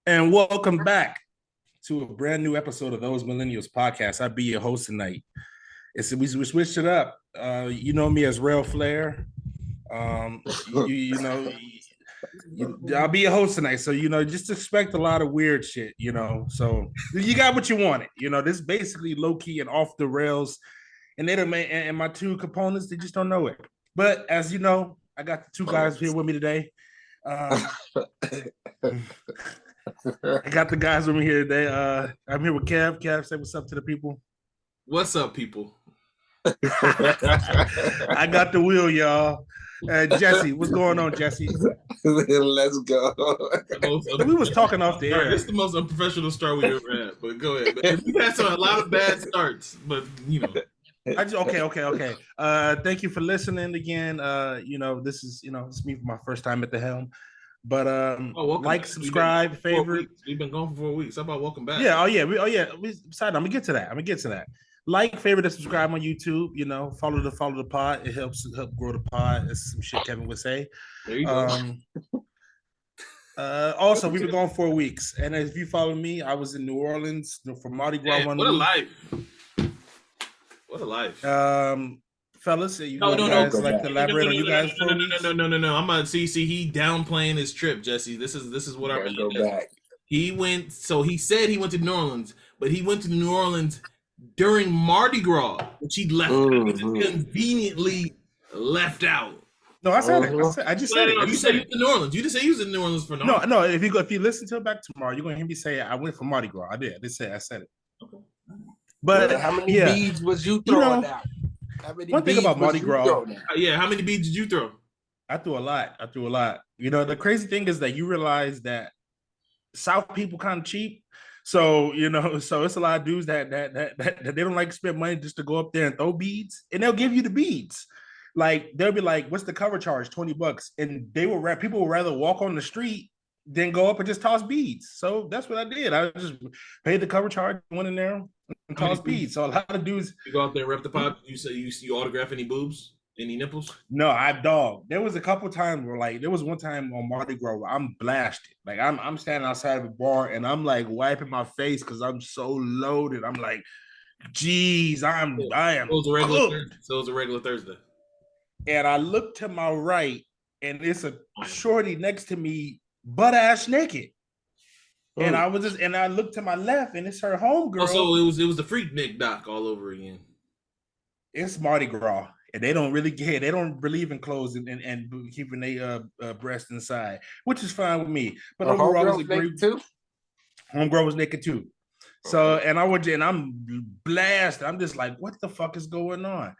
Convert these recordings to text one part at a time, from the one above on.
And welcome back to a brand new episode of Those Millennials podcast. I'll be your host tonight. We switched it up. You know me as Rell Flair. I'll be your host tonight. So, just expect a lot of weird shit, So you got what you wanted. This is basically low key and off the rails. And and my two components, they just don't know it. But as you know, I got the two guys here with me today. I got the guys with me here today. I'm here with Kev. Kev, say what's up to the people. What's up, people? I got the wheel, y'all. Jesse, what's going on, Jesse? Let's go. We was talking off the air. This is the most unprofessional start we ever had. But go ahead. We've had a lot of bad starts, but Okay. Thank you for listening again. This is it's me for my first time at the helm. But like, subscribe, favorite. We've been gone for 4 weeks. How about welcome back? Yeah. I'm gonna get to that. Like, favorite, and subscribe on YouTube. Follow the pod. It helps grow the pod. That's some shit Kevin would say. There you go. Also, we've been gone 4 weeks, and if you follow me, I was in New Orleans for Mardi Gras. What a life! What a life! Fellas, guys like to elaborate on you guys? No. I'm on CC. He downplaying his trip, Jesse. This is what I'm go back. He went. So he said he went to New Orleans, but he went to New Orleans during Mardi Gras, which he left conveniently left out. No, I said it. I just said it. You said he was in New Orleans. You didn't say he was in New Orleans for no. If you listen to it back tomorrow, you're gonna hear me say I went for Mardi Gras. I did. I said it. Okay. But how many beads was you throwing out? One thing about Mardi Gras. How many beads did you throw? I threw a lot. The crazy thing is that you realize that South people kind of cheap. So, so it's a lot of dudes that they don't like to spend money just to go up there and throw beads, and they'll give you the beads. Like, they'll be like, what's the cover charge? $20. And people would rather walk on the street than go up and just toss beads. So that's what I did. I just paid the cover charge, went in there and tossed beads. So a lot of dudes. You go out there and rep the pod. You say you autograph any boobs? Any nipples? No, there was a couple times where, there was one time on Mardi Gras where I'm blasted. Like, I'm standing outside of a bar and I'm like wiping my face because I'm so loaded. I'm like, geez, I am. So it was a regular Thursday. And I look to my right, and it's a shorty next to me, butt ass naked. Oh. And I looked to my left, and it's her homegirl. So it was the Freak Nick doc all over again. It's Mardi Gras, and they don't really care. They don't believe in clothes and keeping their breast inside, which is fine with me. But overall, I was naked too. Homegirl was naked too. So, and I'm blasted. I'm just like, what the fuck is going on?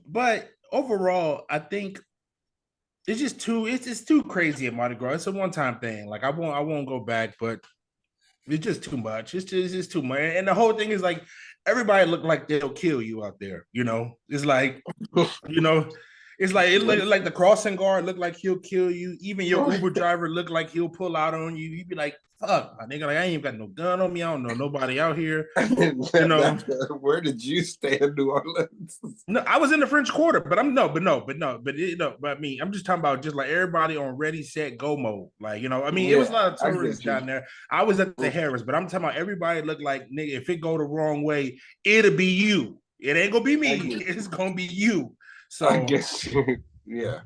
But overall, I think it's just too crazy at Mardi Gras. It's a one-time thing. Like, I won't go back, but it's just too much. It's just too much. And the whole thing is like, everybody look like they'll kill you out there. It's like, it's like it look like the crossing guard look like he'll kill you. Even your Uber driver look like he'll pull out on you. You'd be like, fuck, my nigga, like, I ain't got no gun on me. I don't know nobody out here. Where did you stay in New Orleans? No, I was in the French Quarter, but I mean, I'm just talking about just like everybody on ready, set, go mode. Like, it was a lot of tourists down there. I was at the Harris, but I'm talking about everybody looked like, nigga, if it go the wrong way, it'll be you. It ain't gonna be me. It's gonna be you. So I guess, yeah.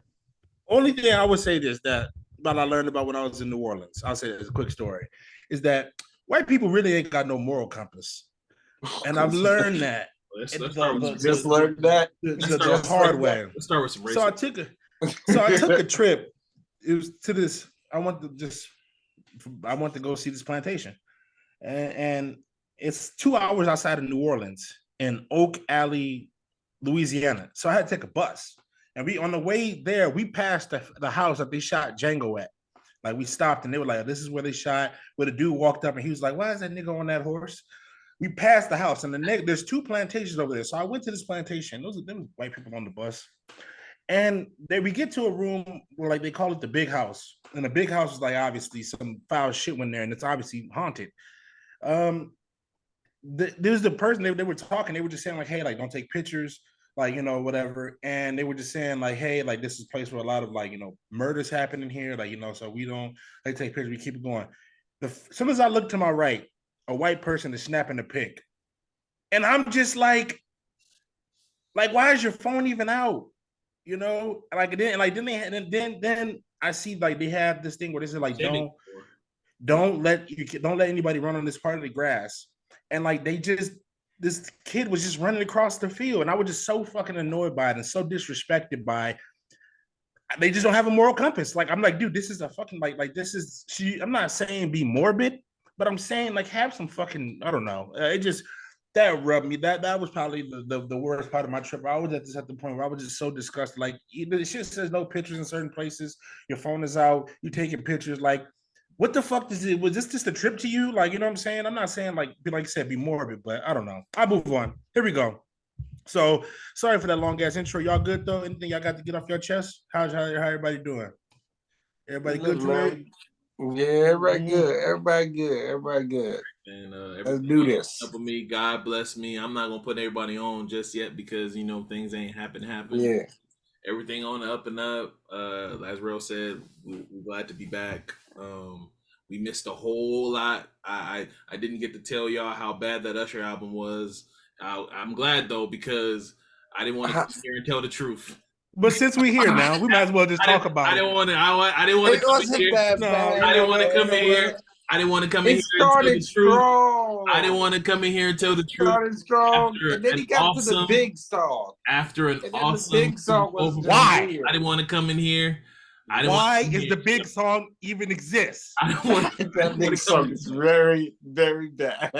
Only thing I would say that I learned about when I was in New Orleans, I'll say this, a quick story, is that white people really ain't got no moral compass. And I've learned that. Learned that the hard way. Let's start with some racism. So I took a trip. It was to this. I want to go see this plantation, and it's 2 hours outside of New Orleans in Oak Alley, Louisiana. So I had to take a bus. And on the way there, we passed the house that they shot Django at. Like, we stopped and they were like, this is where they shot. Where the dude walked up and he was like, why is that nigga on that horse? We passed the house and there's two plantations over there. So I went to this plantation. There was white people on the bus. And we get to a room where, like, they call it the big house. And the big house is like, obviously some foul shit went there and it's obviously haunted. There's the person they were talking. They were just saying, like, hey, like, don't take pictures. Like, whatever. And they were just saying, like, hey, like, this is a place where a lot of, like, murders happen in here. Like, so we don't take pictures, we keep it going. As soon as I look to my right, a white person is snapping a pic. And I'm just like, why is your phone even out? You know, like then I see like they have this thing where they say like don't let anybody run on this part of the grass. And like this kid was just running across the field, and I was just so fucking annoyed by it and so disrespected by. They just don't have a moral compass. Like I'm like, dude, this is a fucking like this is. I'm not saying be morbid, but I'm saying like have some fucking. I don't know. It just. That rubbed me. That was probably the worst part of my trip. I was at the point where I was just so disgusted. Like the shit says no pictures in certain places. Your phone is out. You taking pictures. Like, what the fuck is it? Was this just a trip to you? Like, you know what I'm saying? I'm not saying like you said, be morbid, but I don't know. I'll move on. Here we go. So sorry for that long ass intro. Y'all good though? Anything y'all got to get off your chest? How everybody doing? Everybody good today? Yeah, everybody good. Everybody good. Everybody good. And let's do this. Up with me, God bless me. I'm not gonna put everybody on just yet because things ain't happen. Yeah, everything on the up and up. As Rell said, we're glad to be back. We missed a whole lot. I didn't get to tell y'all how bad that Usher album was. I'm glad though because I didn't want to come here and tell the truth. But since we're here now, we might as well just talk about it. I didn't want to come here. I didn't want to come in here. I didn't want to come in here and tell the truth. I didn't want to come in here and tell the truth. Started strong, and then he got to the big song. After an awesome big song was why? I didn't want to come in here. Why is the big song even exist? I don't want that big song is very, very bad.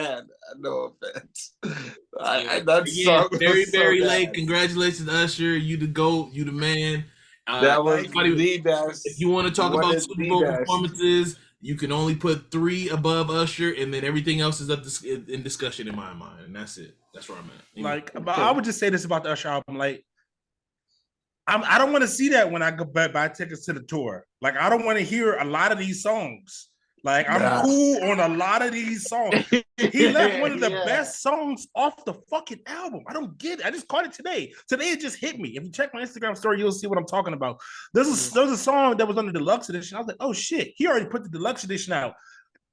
No offense. That song very, very so late. bad. Congratulations, Usher. You the GOAT. You the man. That was the best. If you want to talk about Super Bowl performances, you can only put 3 above Usher, and then everything else is up in discussion in my mind, and that's it. That's where I'm at. Like, I would just say this about the Usher album, like, I don't want to see that when I go buy tickets to the tour. Like, I don't want to hear a lot of these songs. Like, I'm cool on a lot of these songs. He left one of the best songs off the fucking album. I don't get it. I just caught it today. Today it just hit me. If you check my Instagram story, you'll see what I'm talking about. There's a song that was on the deluxe edition. I was like, oh shit, he already put the deluxe edition out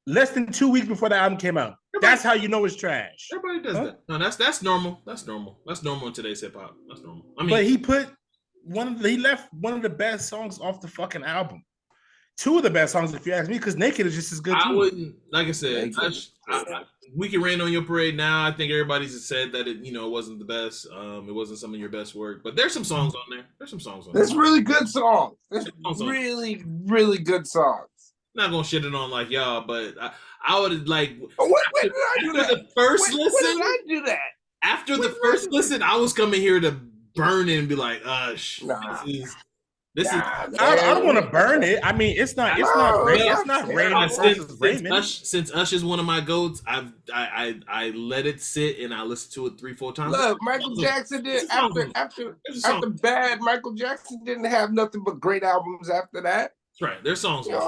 less than 2 weeks before the album came out. That's how you know it's trash. Everybody does that. No, that's normal. That's normal. That's normal in today's hip hop. That's normal. I mean, but he left one of the best songs off the fucking album. 2 of the best songs, if you ask me, because Naked is just as good. I wouldn't, like I said, we can rain on your parade now. I think everybody's said that it wasn't the best. It wasn't some of your best work, but there's some songs on there. There's really good songs. There's really, really good songs. Not gonna shit it on like y'all, but I would like. When did I do that? The first listen, when did I do that? After the first listen, I was coming here to burn it and be like, This is. I don't want to burn it. I mean, it's not Raymond versus Raymond. Since Usher's one of my goats, I let it sit and I listened to it 3-4 times. Look, Michael Jackson did after Bad. Michael Jackson didn't have nothing but great albums after that. That's right. There's songs. But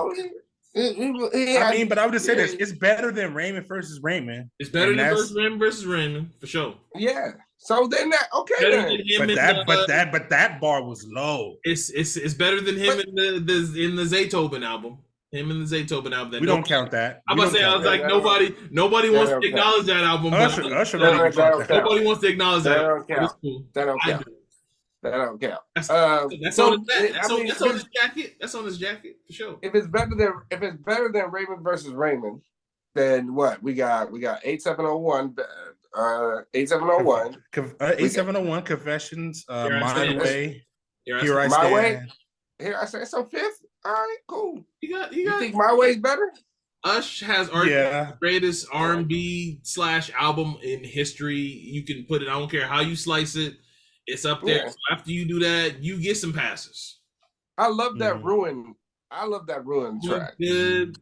I would just say this: it's better than Raymond versus Raymond. It's better than Raymond versus Raymond for sure. Yeah. So then but that bar was low. It's better than him in the Zaytoven album. Him in the Zaytoven album. We don't count that. I'm about to say I was like nobody wants to acknowledge that album. Usher nobody wants to acknowledge that. That don't count. That don't count. That's on his jacket. That's on his jacket for sure. If it's better than Raymond versus Raymond, then what? We got 8701. 8701. 8701 Confessions. My Way. Here I Stand. Here I Stand. So 5th. All right, cool. You think My Way's better? Ush has the greatest R&B / album in history. You can put it. I don't care how you slice it. It's up there. Yeah. So after you do that, you get some passes. I love that Ruin. I love that Ruin track. Good.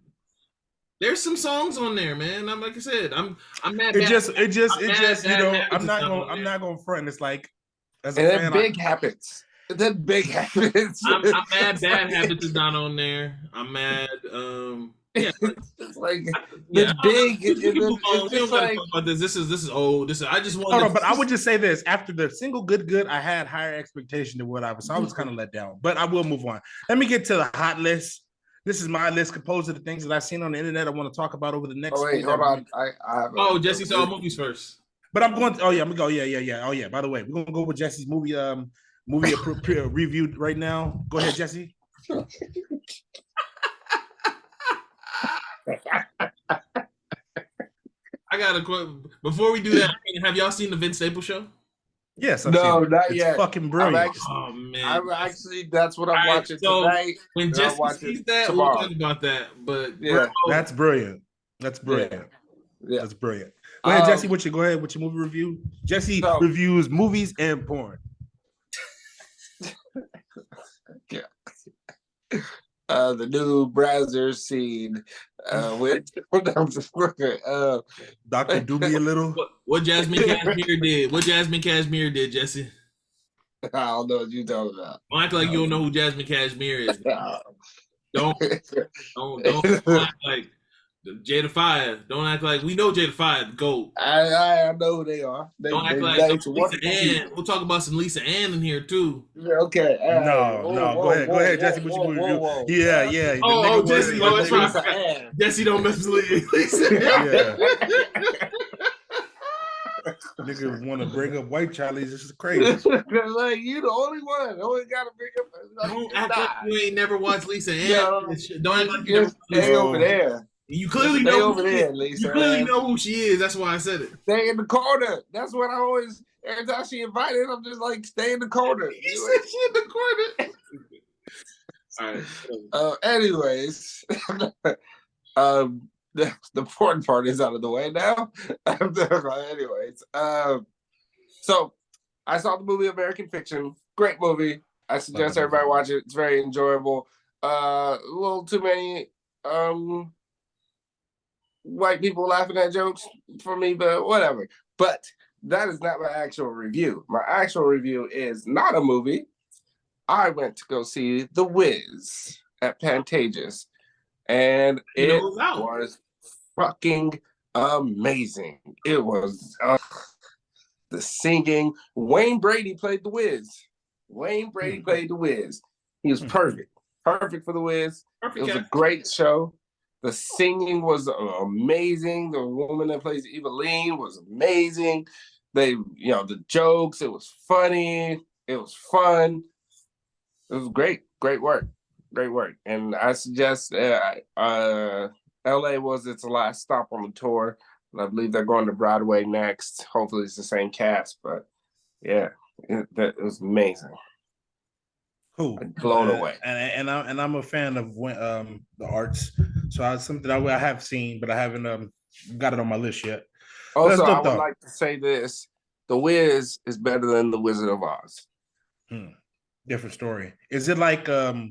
There's some songs on there, man. I'm like I said, I'm mad. It just I'm not gonna front. It's like as a fan, Big Habits. That Big Habits. I'm mad. Bad Habits is not on there. I'm mad. Yeah, it's like the big. It's just like this is old. I just want. Hold on, but I would just say this: after the single "Good," I had higher expectation than what I was. So I was kind of let down. But I will move on. Let me get to the hot list. This is my list composed of the things that I've seen on the internet. I want to talk about over the next. Oh wait, hold on. Jesse saw movies first. But I'm going. I'm gonna go. Yeah. Oh yeah. By the way, we're gonna go with Jesse's movie. Movie reviewed right now. Go ahead, Jesse. I got a question. Before we do that, have y'all seen the Vince Staples show? Yes. No, not yet. It's fucking brilliant. Oh man. I'm actually that's what I'm watching tonight. When Jesse sees that, tomorrow. We'll talk about that. But yeah, that's brilliant. That's brilliant. Yeah. That's brilliant. Go ahead, Jesse. Go ahead with your movie review. Jesse reviews movies and porn. Yeah. The new browser scene with Dr. Doobie a little. What Jasmine Cashmere did? What Jasmine Cashmere did, Jesse? I don't know what you're talking about. Don't act like you don't know who Jasmine Cashmere is. Don't act like Jada Fire. Don't act like we know Jada Fire, the GOAT. I know who they are. Don't act like Lisa Ann. We'll talk about some Lisa Ann in here too. Yeah, okay. Go ahead, Jesse. What you review? Yeah. Jesse. Jesse don't mess with Lisa. Yeah. Nigga want to bring up white Charlie's. This is crazy. Like you the only one. Only got to bring up. Don't act like you ain't never watched Lisa Ann. Don't act like you never stay over there. You clearly know over there, Lisa. You clearly know who she is. That's why I said it. Stay in the corner. That's what I always. Every time she invited, I'm just like, stay in the corner. He said she in the corner. All right. Anyways, the important part is out of the way now. Anyways, so I saw the movie American Fiction. Great movie. I suggest everybody watch it. It's very enjoyable. A little too many white people laughing at jokes for me, but whatever. But that is not my actual review. My actual review is not a movie. I went to go see The Wiz at Pantages, and it was fucking amazing. It was the singing. Wayne Brady played The Wiz. Played The Wiz. He was perfect for The Wiz. It was a great show. The singing was amazing. The woman that plays Eveline was amazing. The jokes, it was funny. It was fun. It was great. Great work. And I suggest LA was its last stop on the tour. And I believe they're going to Broadway next. Hopefully it's the same cast, but yeah, it was amazing. Cool. Blown away. And I'm a fan of the arts. So it's something I have seen, but I haven't got it on my list yet. Also, I would like to say this: The Wiz is better than The Wizard of Oz. Different story. Is it like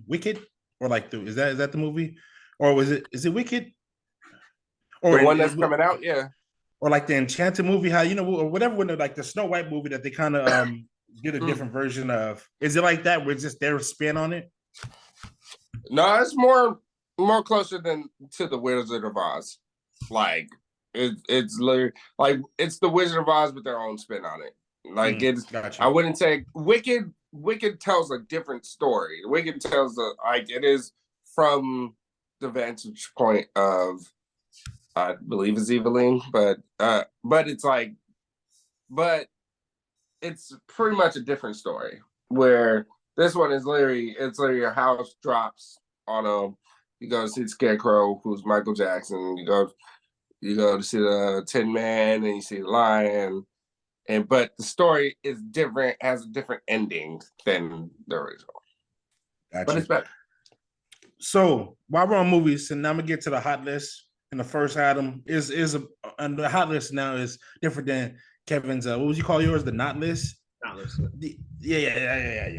Wicked or like is that the movie, or is it Wicked? Or the one that's coming out, yeah. Or like the Enchanted movie, how or whatever, when they're like the Snow White movie that they kind of did a different version of. Is it like that where it's just their spin on it? No, it's more closer to the Wizard of Oz. Like it's literally like it's the Wizard of Oz with their own spin on it. Like it's gotcha. I wouldn't say Wicked tells a different story. Wicked tells it is from the vantage point of I believe it's Eveline, but it's pretty much a different story. Where this one is literally a house drops on a. You go to see the Scarecrow, who's Michael Jackson. You go to see the Tin Man, and you see the Lion, but the story is different, has a different ending than the original. Gotcha. But it's better. So while we're on movies, and now I'm gonna get to the hot list. And the first item and the hot list now is different than Kevin's. What would you call yours? The not list. Not list. Yeah.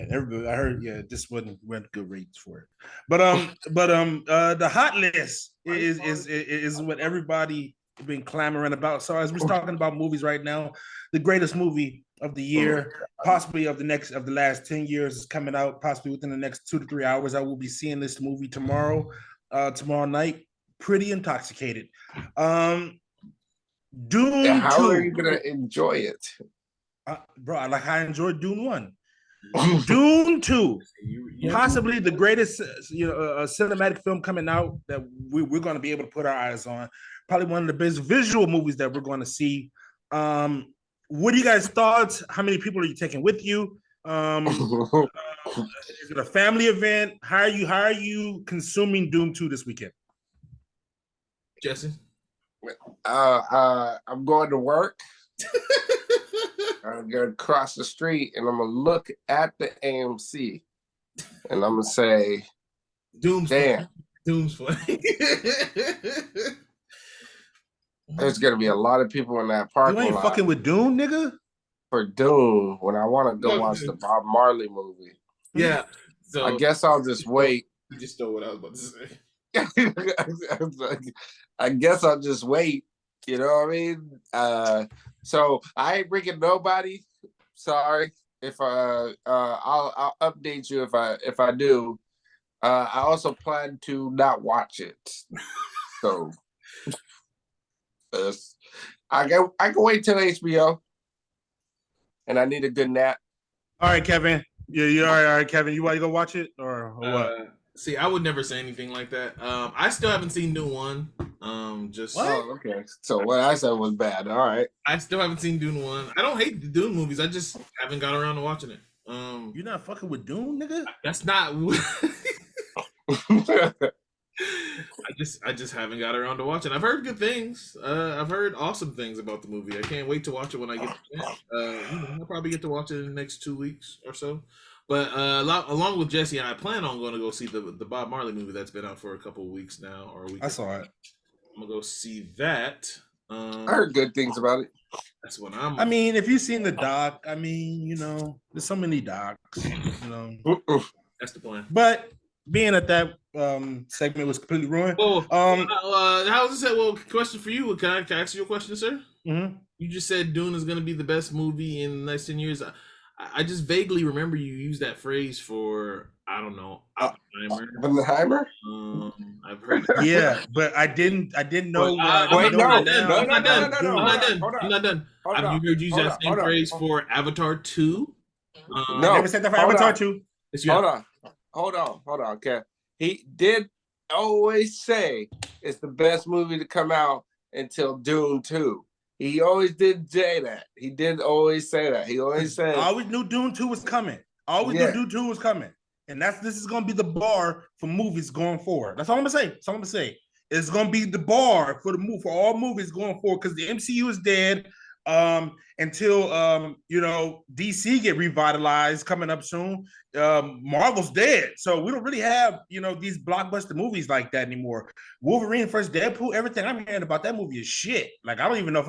I heard. Yeah, this went good rates for it. But the hot list is what everybody been clamoring about. So as we're talking about movies right now, the greatest movie of the year, possibly of the last 10 years, is coming out. Possibly within the next 2 to 3 hours. I will be seeing this movie tomorrow night. Pretty intoxicated. Dune. How are you gonna enjoy it, bro? I enjoyed Dune 1. Dune 2, possibly the greatest cinematic film coming out that we're going to be able to put our eyes on. Probably one of the best visual movies that we're going to see. What are you guys' thoughts? How many people are you taking with you? Is it a family event? How are you consuming Doom 2 this weekend? Jesse? I'm going to work. I'm going to cross the street and I'm going to look at the AMC and I'm going to say, Doom's damn. Doom's funny. There's going to be a lot of people in that parking lot. You ain't fucking with Dune, nigga? For Dune, when I want to go watch the Bob Marley movie. Yeah. So I guess I'll just wait. You just stole what I was about to say. I guess I'll just wait. You know what I mean? So I ain't bringing nobody. Sorry if I'll update you if I do. I also plan to not watch it. So I can wait till HBO. And I need a good nap. All right, Kevin. You all right, Kevin? You want to go watch it or what? See, I would never say anything like that. I still haven't seen Dune 1. Oh, okay. So what I said was bad. All right. I still haven't seen Dune 1. I don't hate the Dune movies. I just haven't got around to watching it. You're not fucking with Dune, nigga? That's not. I just haven't got around to watching. I've heard good things. I've heard awesome things about the movie. I can't wait to watch it when I get the chance. I'll probably get to watch it in the next 2 weeks or so. But along with Jesse, I plan on going to go see the Bob Marley movie that's been out for a couple of weeks now. I saw it. I'm gonna go see that. I heard good things about it. That's what I mean, if you've seen the doc, I mean, there's so many docs. That's the plan. But being at that segment was completely ruined. How was it? Well, question for you. Can I ask you a question, sir? Mm-hmm. You just said Dune is going to be the best movie in the next 10 years. I just vaguely remember you used that phrase for, I don't know, Oppenheimer. I've heard. Yeah, but I didn't know. I'm not done. Have you heard you use that same phrase for Avatar 2? No, I never said that for Avatar 2. Hold on, okay. He did always say it's the best movie to come out until Dune 2. He always did say that. He did always say that. He always said. I always knew Dune 2 was coming. Knew Dune 2 was coming. And this is going to be the bar for movies going forward. That's all I'm going to say. It's going to be the bar for all movies going forward because the MCU is dead. Until DC get revitalized coming up soon. Marvel's dead, so we don't really have these blockbuster movies like that anymore. Wolverine first Deadpool, everything I'm hearing about that movie is shit. Like I don't even know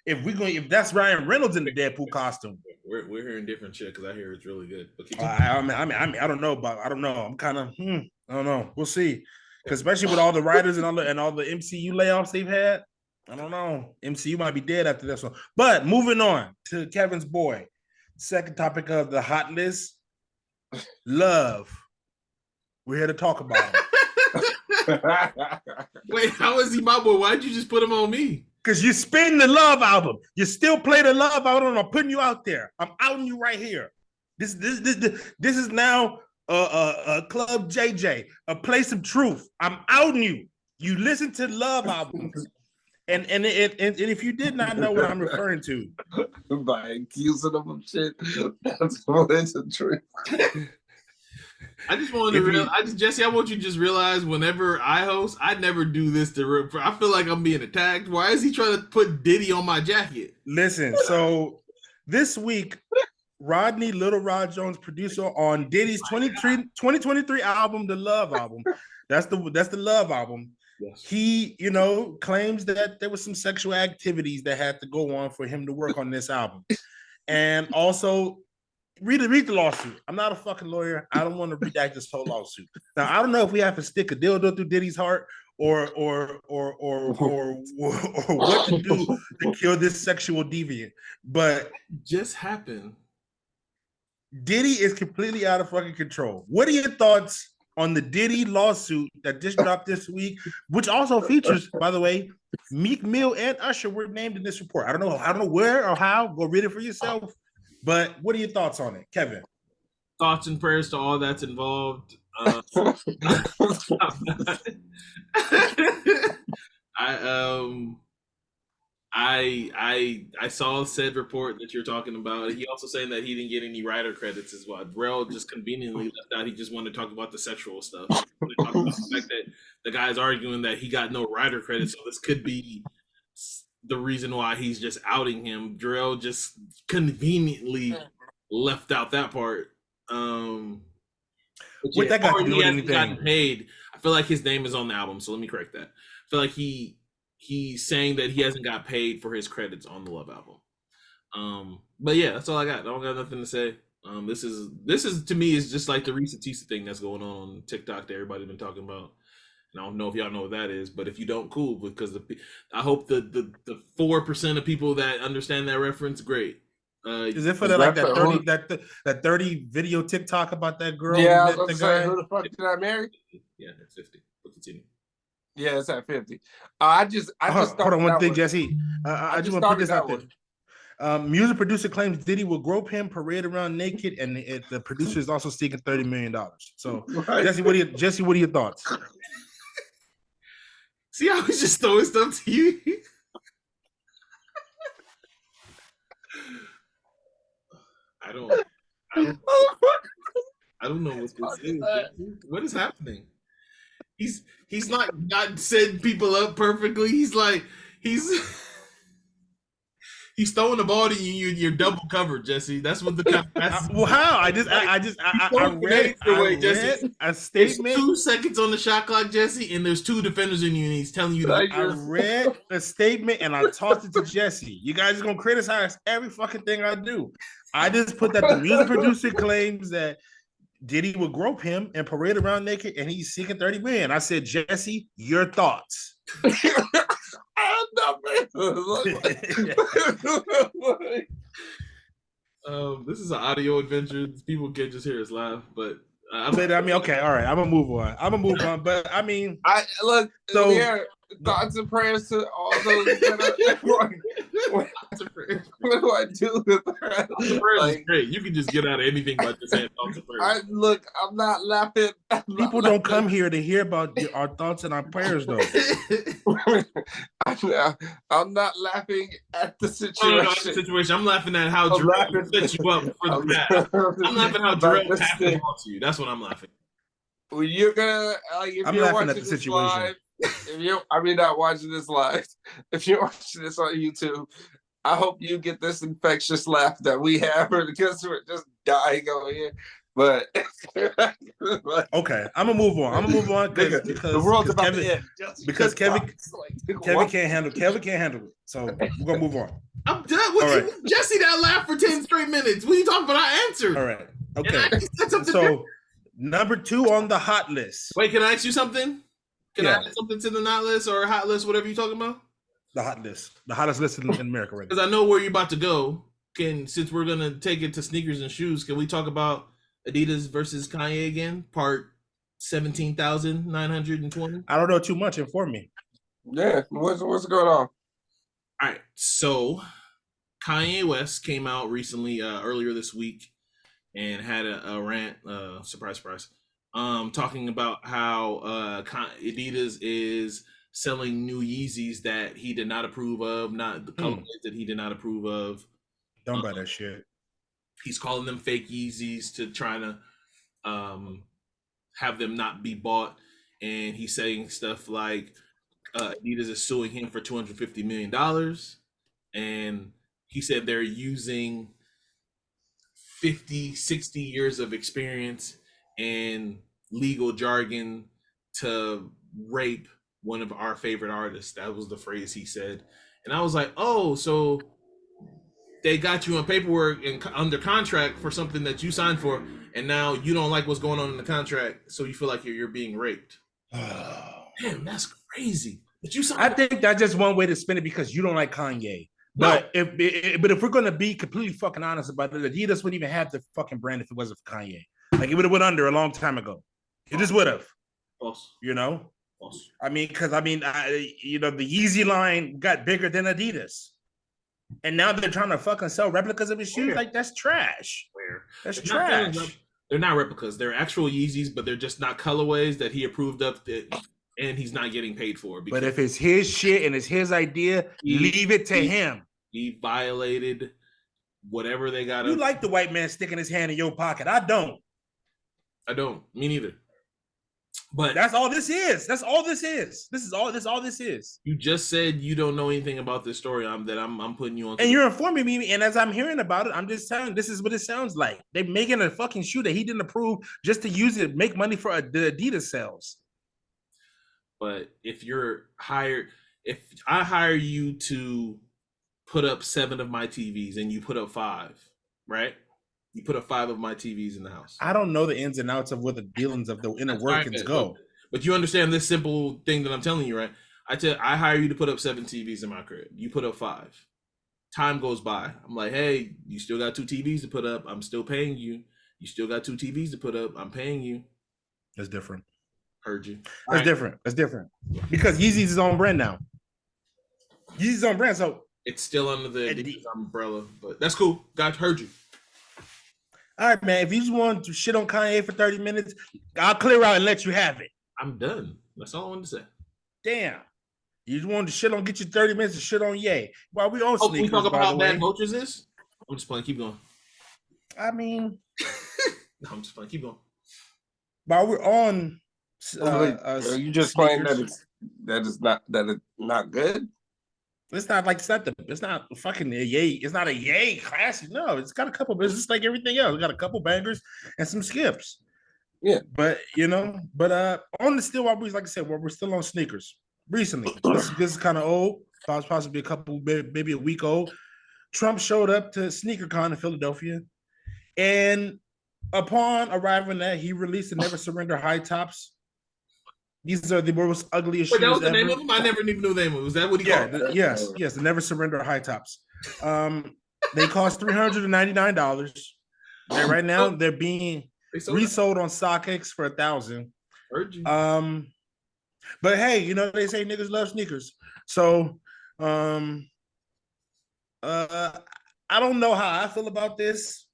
if that's Ryan Reynolds in the Deadpool costume. We're hearing different shit because I hear it's really good. I don't know. I'm kind of I don't know. We'll see, because especially with all the writers and all the MCU layoffs they've had. I don't know. MCU might be dead after this one. But moving on to Kevin's boy. Second topic of the hot list. Love. We're here to talk about it. Wait, how is he my boy? Why'd you just put him on me? Because you're spinning the Love album. You still play the Love album. I'm putting you out there. I'm outing you right here. This is now a Club JJ, a place of truth. I'm outing you. You listen to Love albums. And if you did not know what I'm referring to, by accusing them of shit, that's what it's the truth. I just wanted to realize, Jesse, I want you to just realize whenever I host, I never do this to. I feel like I'm being attacked. Why is he trying to put Diddy on my jacket? Listen, so this week, Rodney Little Rod Jones, producer on Diddy's 2023 album, the Love album. That's the Love album. Yes. He, claims that there was some sexual activities that had to go on for him to work on this album. And also, read the lawsuit. I'm not a fucking lawyer. I don't want to redact this whole lawsuit. Now, I don't know if we have to stick a dildo through Diddy's heart or what to do to kill this sexual deviant. But just happened. Diddy is completely out of fucking control. What are your thoughts on the Diddy lawsuit that just dropped this week, which also features, by the way, Meek Mill and Usher were named in this report. I don't know where or how. Go read it for yourself. But what are your thoughts on it, Kevin? Thoughts and prayers to all that's involved. I saw said report that you're talking about. He also saying that he didn't get any writer credits as well. Rell just conveniently left out. He just wanted to talk about the sexual stuff. He wanted to talk about the fact that the guy's arguing that he got no writer credits, so this could be the reason why he's just outing him. Rell just conveniently left out that part. What that got to do with anything? Gotten paid. I feel like his name is on the album, so let me correct that. I feel like he's saying that he hasn't got paid for his credits on the Love album. But yeah, that's all I got. I don't got nothing to say. This is to me is just like the Reese Tisa thing that's going on TikTok that everybody's been talking about. And I don't know if y'all know what that is, but if you don't, cool, because I hope the 4% of people that understand that reference, great. Is it for that 30 video TikTok about that girl? Yeah, I was going to say, who the fuck did I marry? Yeah, that's 50. But continue. Yeah, it's at 50. I just hold on one thing, Jesse. I just want to put this out there. Music producer claims Diddy will grope him, parade around naked, and the producer is also seeking $30 million. So, right. Jesse, what are your thoughts? See, I was just throwing stuff to you. I don't know what this is. What is happening? He's not setting people up perfectly. He's throwing the ball to you. You're double covered, Jesse. That's what the well, how? I read a statement. There's 2 seconds on the shot clock, Jesse, and there's 2 defenders in you, and he's telling you. I read a statement and I tossed it to Jesse. You guys are gonna criticize every fucking thing I do. I just put that the music producer claims that Diddy will grope him and parade around naked, and he's seeking $30 million. I said, Jesse, your thoughts. This is an audio adventure. People can't just hear us laugh, but okay, all right. I'm gonna move on. But I mean, thoughts and prayers to all those that are what do I do with that? Like, great. You can just get out of anything by just saying thoughts and prayers. I'm not laughing. People don't come here to hear about our thoughts and our prayers, though. I'm not laughing at the situation. I'm laughing at how Drew set you up for the pass. I'm laughing how Drew passed the ball to you. That's what I'm laughing. Well, you're gonna. I'm laughing at the situation. Not watching this live. If you're watching this on YouTube, I hope you get this infectious laugh that we have, because we're just dying over here. But okay, I'm gonna move on because the world's about to end. Because Kevin can't handle it. So we're gonna move on. I'm done with you, Jesse. That laugh for 10 straight minutes. What are you talking about? I answered. All right. Okay. So number 2 on the hot list. Wait, can I ask you something? Can I add something to the not list or hot list, whatever you're talking about? The hot list. The hottest list in America right now. Because I know where you're about to go. Since we're going to take it to sneakers and shoes, can we talk about Adidas versus Kanye again? Part 17,920? I don't know too much. Inform me. Yeah. What's going on? All right. So Kanye West came out recently, earlier this week, and had a rant, surprise, talking about how Adidas is selling new Yeezys that he did not approve of, not the colorways that he did not approve of. Don't buy that shit. He's calling them fake Yeezys to try to have them not be bought. And he's saying stuff like Adidas is suing him for $250 million. And he said they're using 50, 60 years of experience and legal jargon to rape one of our favorite artists. That was the phrase he said. And I was like, oh, so they got you on paperwork and under contract for something that you signed for, and now you don't like what's going on in the contract, so you feel like you're being raped. Damn, that's crazy. But I think that's just one way to spin it, because you don't like Kanye. But if we're gonna be completely fucking honest about it, Adidas wouldn't even have the fucking brand if it wasn't for Kanye. Like, it would have went under a long time ago. It just would have. You know? I mean, because the Yeezy line got bigger than Adidas. And now they're trying to fucking sell replicas of his shoes. Where? Like that's trash. Where? That's They're not trash. they're not replicas. They're actual Yeezys, but they're just not colorways that he approved of, and he's not getting paid for. But if it's his shit and it's his idea, leave it to him. He violated whatever they got. You like the white man sticking his hand in your pocket. I don't. Me neither. But that's all this is. That's all this is. This is all this is. You just said you don't know anything about this story. I'm putting you on. And you're informing me. And as I'm hearing about it, I'm just telling this is what it sounds like. They're making a fucking shoe that he didn't approve just to use it, make money for the Adidas sales. But if I hire you to put up 7 of my TVs and you put up 5, right? You put up 5 of my TVs in the house. I don't know the ins and outs of what the dealings of the inner workings go. But you understand this simple thing that I'm telling you, right? I hire you to put up 7 TVs in my crib. You put up 5. Time goes by. I'm like, hey, you still got 2 TVs to put up. I'm still paying you. You still got 2 TVs to put up. I'm paying you. That's different. Heard you. That's different. That's different. Because Yeezy's his own brand now. Yeezy's his own brand, so it's still under the Adidas umbrella, but that's cool. Heard you. All right, man. If you just want to shit on Kanye for 30 minutes, I'll clear out and let you have it. I'm done. That's all I wanted to say. Damn. You just wanted to shit on, get you 30 minutes to shit on Ye. While we on sneakers, we talk about how bad Vultures is? I'm just playing. Keep going. I mean. No, I'm just playing. Keep going. While we're on. Are you just playing that it's not good? It's not like it's not fucking a Ye. It's not a Ye classic. No, it's got a couple, but it's just like everything else. It got a couple bangers and some skips. Yeah, but on the still while we, like I said, we're still on sneakers. Recently, this is kind of old. Possibly a couple, maybe a week old. Trump showed up to SneakerCon in Philadelphia, and upon arriving there, he released the Never Surrender high tops. These are the most ugliest shoes. That was the name of them? I never even knew the name of them. Was that what he called it? Yes, the Never Surrender high tops. They cost $399. Right now, they're being resold on StockX for $1,000. Heard you. But hey, they say niggas love sneakers. So I don't know how I feel about this.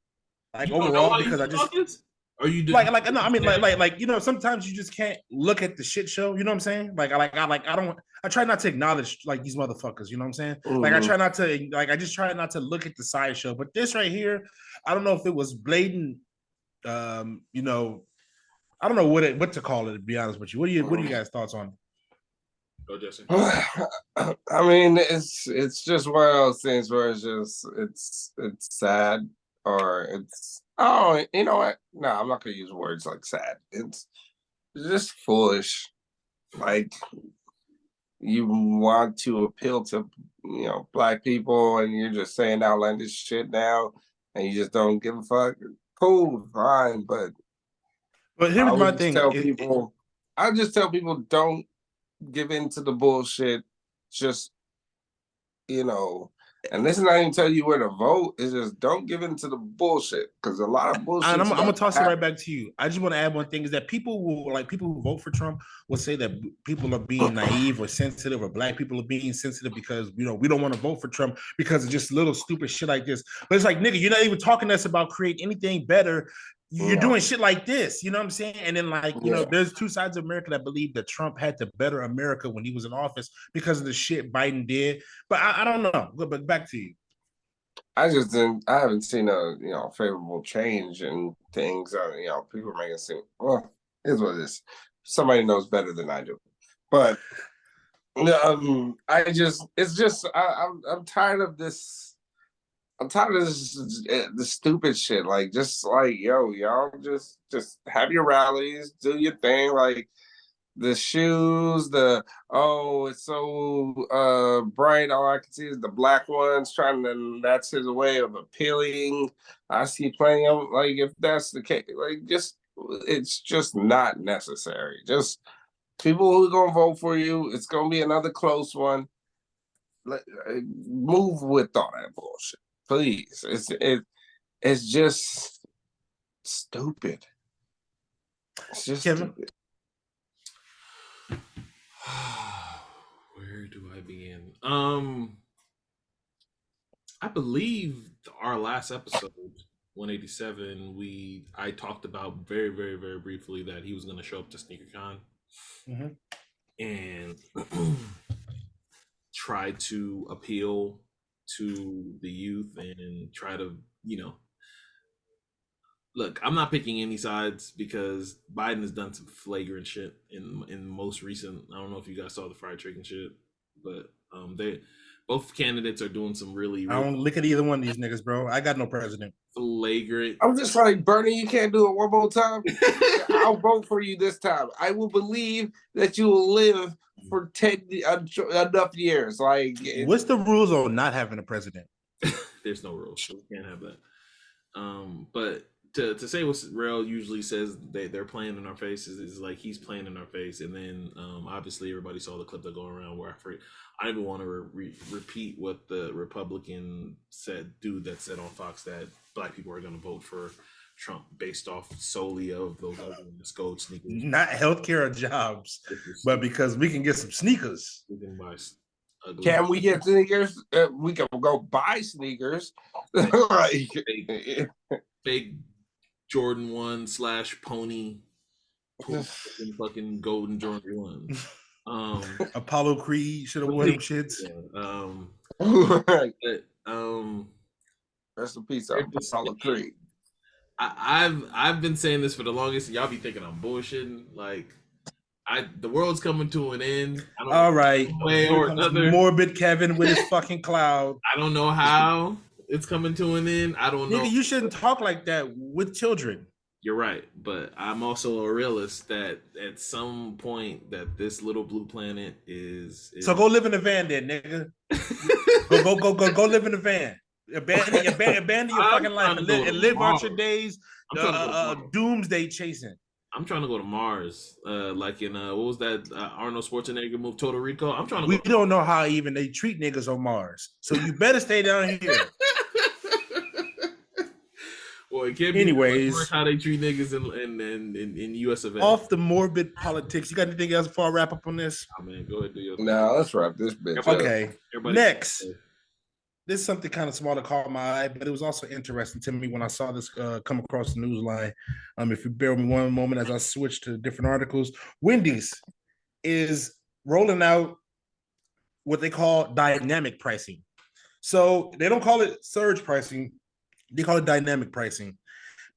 Like overall, because I just or you do no, I mean like sometimes you just can't look at the shit show. You know what I'm saying? I try not to acknowledge like these motherfuckers. You know what I'm saying? Mm-hmm. Like I try not to I just try not to look at the sideshow. But this right here, I don't know if it was blatant. I don't know what to call it, to be honest with you. What are you guys' thoughts on it? Go, Jesse. I mean, it's just one of those things where it's sad, or you know what? No, I'm not gonna use words like sad. It's just foolish. Like, you want to appeal to Black people, and you're just saying outlandish shit now, and you just don't give a fuck. Cool, fine, but here's my thing. I just tell people don't give in to the bullshit. Just and this is not even tell you where to vote. It's just don't give in to the bullshit, because a lot of bullshit. And I'm gonna toss it right back to you. I just want to add one thing: is that people who vote for Trump will say that people are being naive or sensitive, or Black people are being sensitive because we don't want to vote for Trump because of just little stupid shit like this. But it's like, nigga, you're not even talking to us about creating anything better. You're doing shit like this, you know what I'm saying? And then there's two sides of America that believe that Trump had to better America when he was in office because of the shit Biden did. But I don't know. But back to you. I haven't seen a favorable change in things. People are making it seem, well, here's what it is. Somebody knows better than I do. But I'm tired of this. I'm tired of the stupid shit. Like, just like, y'all just have your rallies, do your thing. Like, the shoes, it's so bright. All I can see is the black ones that's his way of appealing. I see plenty of, like, if that's the case, like, it's just not necessary. Just people who are gonna vote for you, it's gonna be another close one. Move with all that bullshit. Please, it's just stupid. It's just stupid. Where do I begin? believe our last episode, 187, I talked about very, very, very briefly that he was going to show up to SneakerCon and try to appeal to the youth and try to, look, I'm not picking any sides because Biden has done some flagrant shit in most recent. I don't know if you guys saw the fried chicken shit, but they both candidates are doing some really. I don't look at either one of these niggas, bro. I got no president. Flagrant. I'm just like, Bernie, you can't do it one more time. I'll vote for you this time. I will believe that you will live for 10 enough years. Like, what's the rules on not having a president? There's no rules, so we can't have that. But to say what Rell usually says, they're playing in our faces is like he's playing in our face, and then obviously everybody saw the clip that go around where I don't even want to repeat what the Republican dude that said on Fox that Black people are going to vote for Trump based off solely of those gold sneakers, not healthcare or jobs, but because we can get some sneakers. We can buy. Can we get sneakers? We can go buy sneakers. Like, big Jordan 1 / pony fucking golden Jordan 1. Apollo Creed should have worn them shits. Rest in peace, Apollo Creed. I've been saying this for the longest. Y'all be thinking I'm bullshitting. Like, the world's coming to an end. All right, way or another. Morbid Kevin with his fucking cloud. I don't know how it's coming to an end. I don't know. Nigga, you shouldn't talk like that with children. You're right, but I'm also a realist that at some point that this little blue planet is so go live in a van then, nigga. go live in a van. Abandon your fucking life and live out your days doomsday chasing. I'm trying to go to Mars, like in what was that Arnold Schwarzenegger movie Total Recall? I'm trying to. We don't know how even they treat niggas on Mars, so you better stay down here. Well, it can't be. Anyways, how they treat niggas in U.S. events. Off the morbid politics. You got anything else before I wrap up on this? Oh, man, go ahead, do your thing. No, let's wrap this bitch. Okay. Next. This is something kind of small that caught my eye, but it was also interesting to me when I saw this come across the news line. If you bear with me one moment as I switch to different articles, Wendy's is rolling out what they call dynamic pricing. So they don't call it surge pricing. They call it dynamic pricing.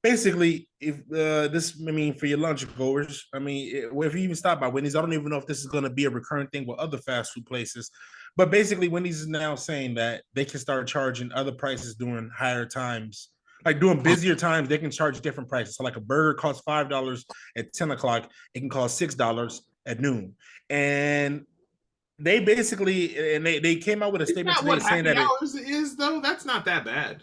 Basically, if for your lunch goers, if you even stop by Wendy's, I don't even know if this is going to be a recurring thing with other fast food places. But basically, Wendy's is now saying that they can start charging other prices during higher times. Like during busier times, they can charge different prices. So like a burger costs $5 at 10 o'clock. It can cost $6 at noon. And they basically, and they came out with a statement today saying that hours is though. That's not that bad.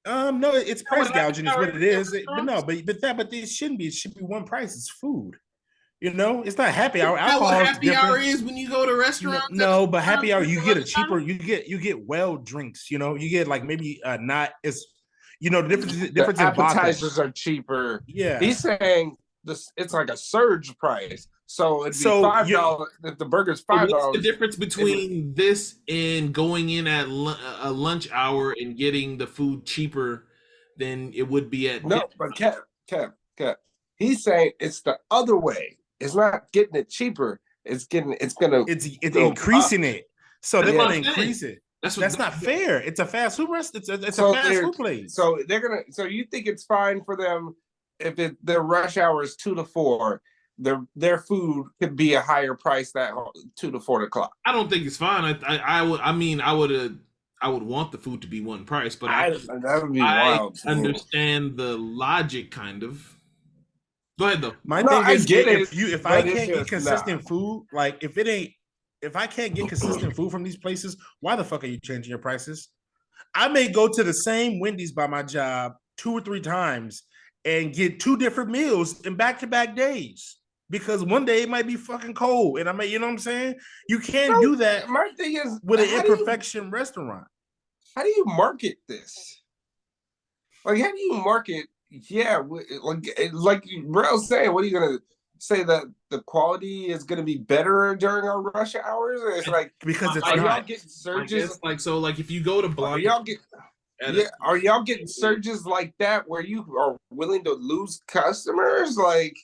No, it's price gouging is what it is. But it shouldn't be. It should be one price. It's food. It's not happy hour. Alcohol what happy hour is when you go to restaurants. No, but happy hour you get a cheaper. You get well drinks. You get like maybe not as. The difference. The appetizers are cheaper. Yeah, he's saying this. It's like a surge price. So it'd be $5 if the burger's $5. What's the difference between this and going in at a lunch hour and getting the food cheaper than it would be at? No, but Kev, he's saying it's the other way. It's not getting it cheaper. It's increasing it. So they're gonna increase it. That's not fair. It's a fast food restaurant. It's a fast food place. So they're gonna. So you think it's fine for them if their rush hour is 2 to 4? Their food could be a higher price that 2 to 4 o'clock. I don't think it's fine. I would want the food to be one price, but that would be wild. I understand the logic, kind of. Go ahead though. My thing is, if I can't get consistent food, like if I can't get consistent food from these places, why the fuck are you changing your prices? I may go to the same Wendy's by my job 2 or 3 times and get 2 different meals in back-to-back days. Because one day it might be fucking cold, and you know what I'm saying? You can't do that. My thing is with an imperfection restaurant. How do you market this? Like, how do you market? Yeah, like Rell saying, what are you gonna say that the quality is going to be better during our rush hours? It's like because it's y'all getting surges like if you go to Blondie, are y'all getting surges like that where you are willing to lose customers? Like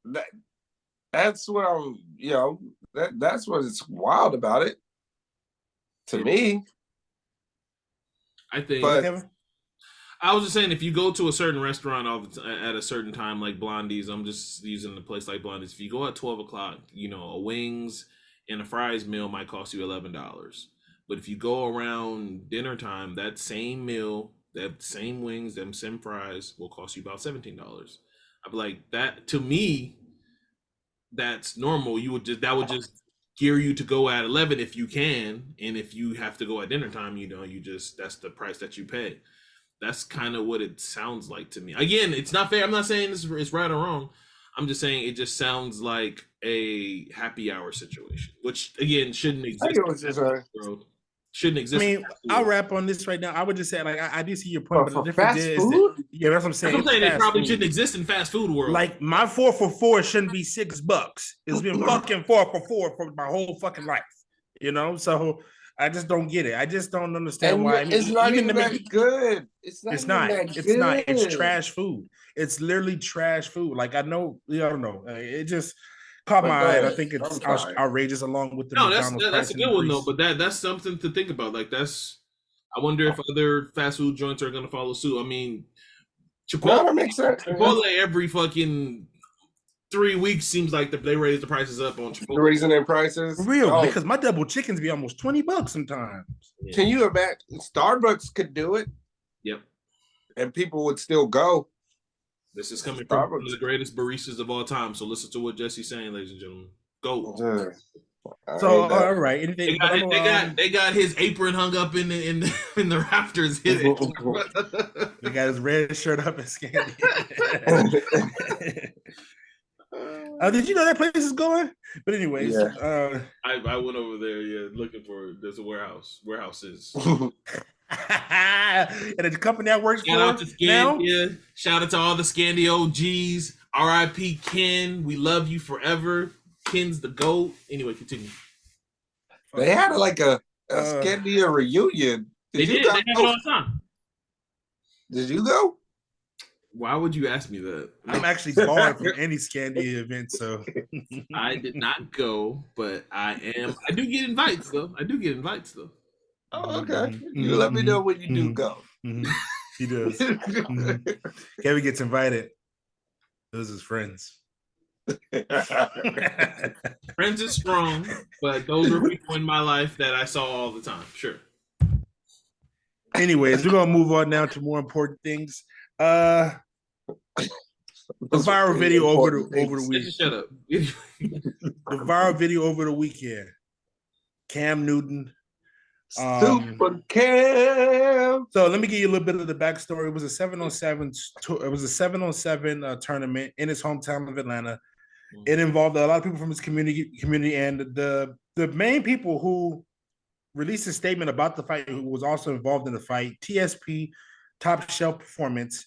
that. That's what I'm. That's what it's wild about it. To me, I think. But I was just saying, if you go to a certain restaurant at a certain time, like Blondie's, I'm just using the place like Blondie's. If you go at 12 o'clock, a wings and a fries meal might cost you $11. But if you go around dinner time, that same meal, that same wings, them same fries will cost you about $17. I'd be like, that to me, that's normal. That would just gear you to go at 11 if you can, and if you have to go at dinner time, that's the price that you pay. That's kind of what it sounds like to me. Again, it's not fair. I'm not saying it's right or wrong. I'm just saying it just sounds like a happy hour situation, which again shouldn't exist. Shouldn't exist. I mean, I'll wrap on this right now. I would just say, like, I do see your point, but the difference is that, yeah, that's what I'm saying. That's what I'm saying. It probably shouldn't exist in fast food world. Like my 4 for $4 shouldn't be $6. It's been fucking 4 for $4 for my whole fucking life. So I just don't get it. I just don't understand why. It's not even that good. It's not. It's trash food. It's literally trash food. Like I know, I don't know. It just caught my eye. And I think it's outrageous along with the McDonald's that's a good one though. But that's something to think about. Like I wonder if other fast food joints are going to follow suit. I mean, Chipotle makes sense. Chipotle every fucking 3 weeks seems like they raise the prices up on Chipotle. They're raising their prices. For real, because my double chickens be almost $20 sometimes. Yeah. Can you imagine? Starbucks could do it. Yep. And people would still go. This is coming from one of the greatest baristas of all time. So listen to what Jesse's saying, ladies and gentlemen. Go. So all right, anything they got his apron hung up in the rafters. He got his red shirt up and Scandi. Did you know that place is going? But anyways, I went over there, looking for. There's a warehouse. Warehouses. And the company that works Shout out to Scandia. Shout out to all the Scandia OGs. R.I.P. Ken. We love you forever. Ken's the GOAT. Anyway, continue. They had like a Scandia reunion. They did. They have it all the time. Did you go? Why would you ask me that? I'm actually barred from any Scandia event, so I did not go, but I do get invites though. Oh, okay. You let me know when you do go. He does. Kevin gets invited. Those is friends. Friends is strong, but those are people in my life that I saw all the time. Sure. Anyways, we're gonna move on now to more important things. The viral video over the week. Shut up. The viral video over the weekend. Cam Newton. Super Cam. So let me give you a little bit of the backstory. It was a 7-on-7 tour. It was a 7-on-7 tournament in his hometown of Atlanta. It involved a lot of people from his community, and the main people who released a statement about the fight, who was also involved in the fight, TSP, Top Shelf Performance.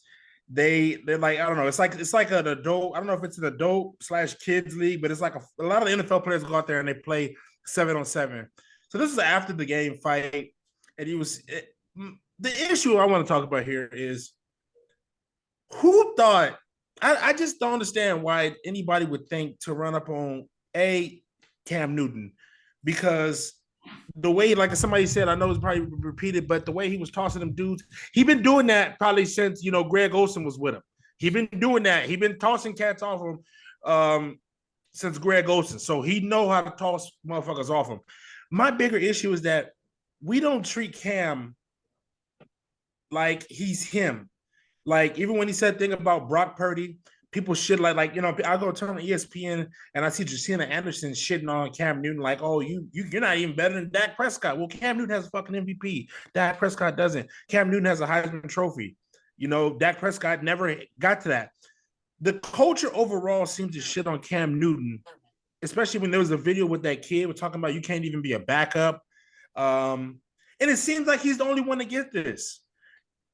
They're like, I don't know, it's like an adult, I don't know if it's an adult/kids league, but it's like a lot of the NFL players go out there and they play 7-on-7. So this is after the game fight, and the issue I want to talk about here is who thought, I just don't understand why anybody would think to run up on Cam Newton, because the way, like somebody said, I know it's probably repeated, but the way he was tossing them dudes, he been doing that probably since, Greg Olsen was with him. He been doing that. He been tossing cats off him since Greg Olsen. So he know how to toss motherfuckers off him. My bigger issue is that we don't treat Cam like he's him. Like, even when he said thing about Brock Purdy, people shit I go turn on ESPN and I see Justina Anderson shitting on Cam Newton like, oh, you're not even better than Dak Prescott. Well, Cam Newton has a fucking MVP. Dak Prescott doesn't. Cam Newton has a Heisman Trophy. Dak Prescott never got to that. The culture overall seems to shit on Cam Newton, especially when there was a video with that kid. We're talking about you can't even be a backup. And it seems like he's the only one to get this.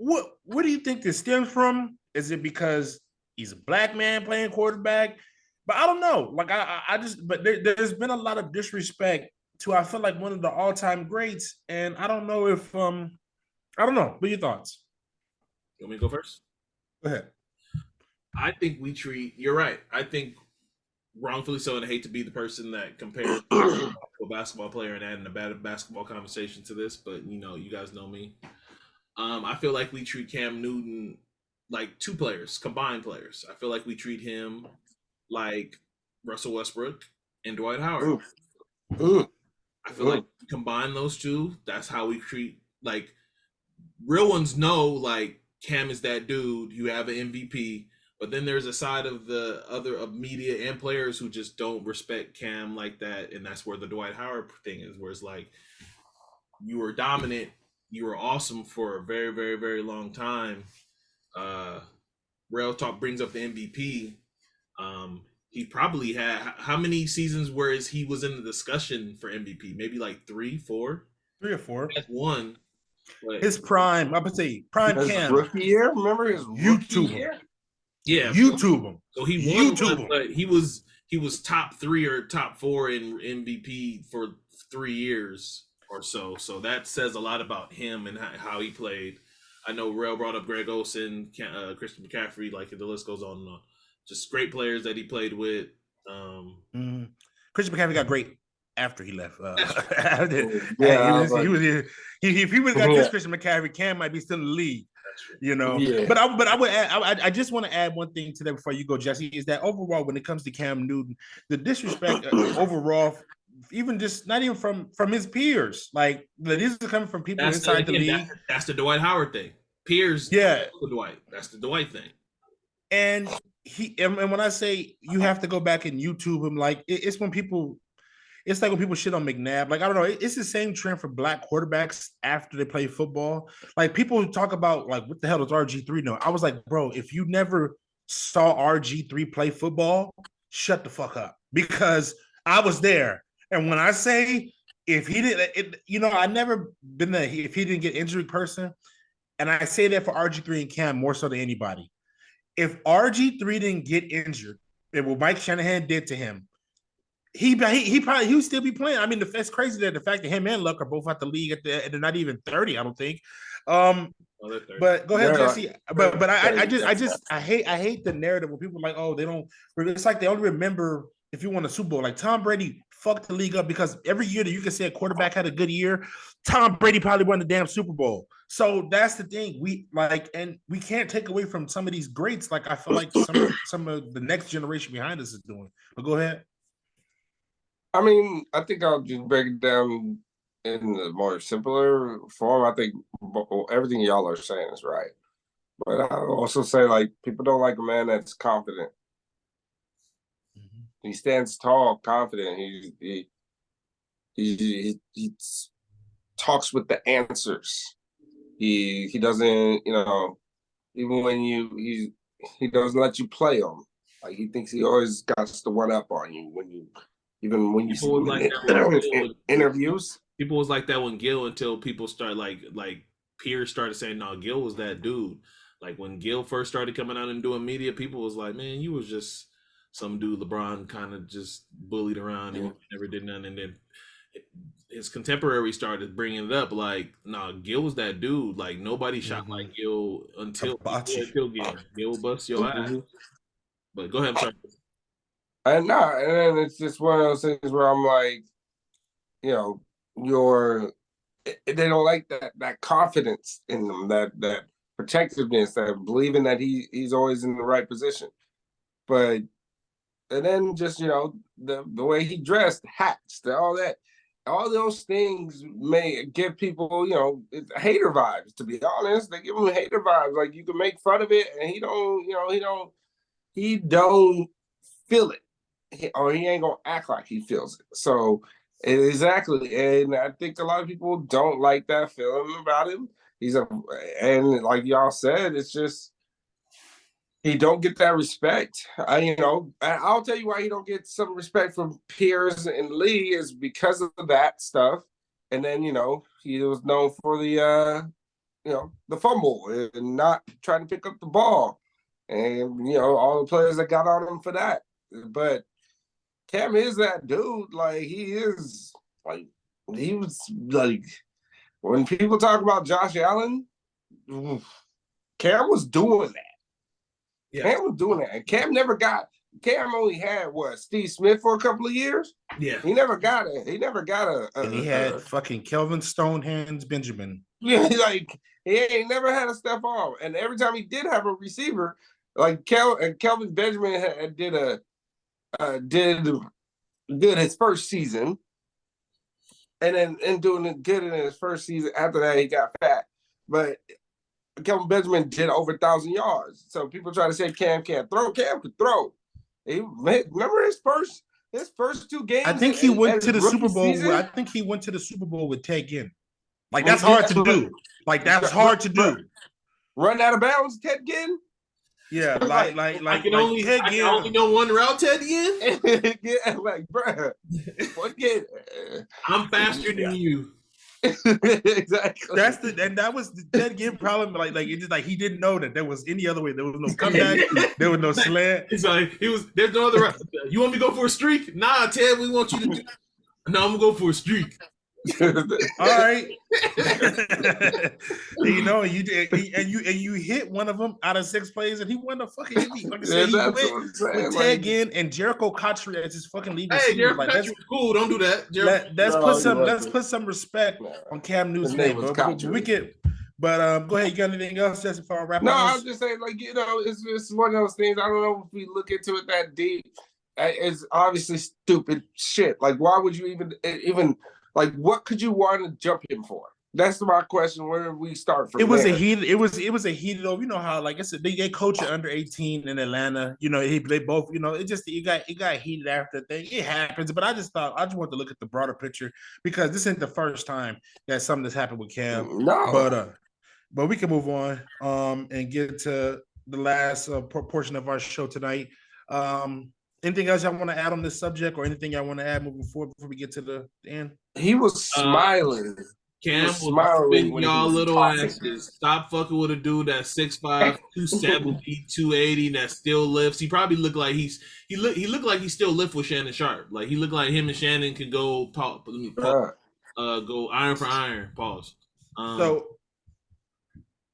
What do you think this stems from? Is it because he's a black man playing quarterback? But I don't know. Like I just, but there's been a lot of disrespect to. I feel like one of the all-time greats, and I don't know if I don't know. What are your thoughts? You want me to go first? Go ahead. I think we treat. You're right. I think wrongfully so, and I hate to be the person that compares to a basketball player and adding a bad basketball conversation to this, but you guys know me. I feel like we treat Cam Newton like two players, combined players. I feel like we treat him like Russell Westbrook and Dwight Howard. I feel like combine those two. That's how we treat, like, real ones know, like, Cam is that dude. You have an MVP. But then there's a side of the other of media and players who just don't respect Cam like that. And that's where the Dwight Howard thing is, where it's like, you were dominant. You were awesome for a very, very, very long time. Rell brings up the MVP. He probably had how many seasons where he was in the discussion for MVP? Maybe like 3, 4? 3 or 4. That's one. His prime, I would say prime Cam. Rookie year, remember his YouTube year? Yeah, YouTube him. So he won one, but he was top 3 or top 4 in MVP for 3 years or so. So that says a lot about him and how he played. I know Rell brought up Greg Olsen, Christian McCaffrey, like the list goes on and on. Just great players that he played with. Christian McCaffrey got great after he left. If he would have got Christian McCaffrey, Cam might be still in the league. Yeah. But I would add, I just want to add one thing to that before you go, Jesse, is that overall, when it comes to Cam Newton, the disrespect overall, even just not even from his peers, like these are coming from people inside the league. That's the Dwight Howard thing. Peers, yeah, Dwight. That's the Dwight thing. And when I say you have to go back and YouTube him, like it's when people. It's like when people shit on McNabb. Like, I don't know. It's the same trend for black quarterbacks after they play football. Like, people talk about, like, what the hell does RG3 know? I was like, bro, if you never saw RG3 play football, shut the fuck up. Because I was there. And when I say, if he didn't, I never been there. If he didn't get injured person, and I say that for RG3 and Cam more so than anybody. If RG3 didn't get injured, and what Mike Shanahan did to him, he would still be playing. I mean, it's crazy that the fact that him and Luck are both out the league and they're not even 30, I don't think. But go ahead, Jesse. But I hate the narrative where people are like, oh, they don't. It's like they only remember if you won a Super Bowl. Like Tom Brady fucked the league up because every year that you can say a quarterback had a good year, Tom Brady probably won the damn Super Bowl. So that's the thing. We can't take away from some of these greats. Like I feel like some of the next generation behind us is doing. But go ahead. I mean, I think I'll just break it down in the more simpler form. I think everything y'all are saying is right. But I'll also say, like, people don't like a man that's confident. Mm-hmm. He stands tall, confident. He talks with the answers. He doesn't, even when he doesn't let you play him. Like, he thinks he always got the one up on you even when you see in interviews. People was like that when Gil, until people start like peers started saying, no, Gil was that dude. Like when Gil first started coming out and doing media, people was like, man, you was just some dude LeBron kind of just bullied around and never did nothing. And then his contemporaries started bringing it up, like, nah, Gil was that dude. Like nobody shot like Gil until Gil. Gil bust your ass. But go ahead, I'm sorry. And then it's just one of those things where I'm like, they don't like that confidence in them, that protectiveness, that believing that he's always in the right position. And then just, the way he dressed, hats, all those things may give people, hater vibes, to be honest. They give him hater vibes. Like you can make fun of it and he don't feel it. He ain't gonna act like he feels it. So exactly, and I think a lot of people don't like that feeling about him. And like y'all said, it's just he don't get that respect. I'll tell you why he don't get some respect from peers in the league is because of that stuff. And then he was known for the fumble and not trying to pick up the ball, and all the players that got on him for that. but Cam is that dude. Like he is. Like he was like when people talk about Josh Allen, Cam was doing that. Yeah. Cam was doing that. And Cam only had Steve Smith for a couple of years. Yeah. He never got a and he had fucking Kelvin Stonehands Benjamin. Yeah, like he ain't never had a step off. And every time he did have a receiver, like Kelvin Benjamin did good his first season. And then doing good in his first season. After that, he got fat. But Kelvin Benjamin did over 1,000 yards. So people try to say Cam can't throw. Cam could throw. Remember his first 2 games? I think he went to the Super Bowl. I think he went to the Super Bowl with Ted Ginn. Like that's hard to do. Like that's hard to do. Run out of bounds, Ted Ginn? Yeah, like I can only know one route, Ted Ginn. Yeah, like bro, I'm faster than you. Exactly. That was the Ted Ginn problem. Like it just like he didn't know that there was any other way. There was no comeback. There was no slant. It's like there's no other route. You want me to go for a streak? Nah, Ted, we want you to do. No, I'm gonna go for a streak. All right. you hit one of them out of 6 plays and he won the fucking MVP. Like I said, he went with Ted Ginn and Jericho Cotchery as his fucking lead receiver. Hey, Jericho Cotchery was cool. Don't do that. Let's put some respect on Cam Newton's name. But go ahead. You got anything else, Jess, before I wrap up? No, I was just saying, like, it's one of those things. I don't know if we look into it that deep. It's obviously stupid shit. Like, why would you even like, what could you want to jump him for? That's my question. Where do we start from? It was a heated. It was a heated. You know how like I said they coach under 18 in Atlanta. You know they both. You know it got heated after the thing. It happens. But I just want to look at the broader picture because this isn't the first time that something has happened with Cam. No. But we can move on and get to the last portion of our show tonight. Anything else y'all want to add on this subject or anything y'all want to add moving forward before we get to the end? He was smiling. Cam was smiling y'all little asses. Stop fucking with a dude that's 6'5", 270, 280 that still lifts. He probably looked like he looked like he still lift with Shannon Sharp. Like he looked like him and Shannon could go talk. Go iron for iron. Pause. So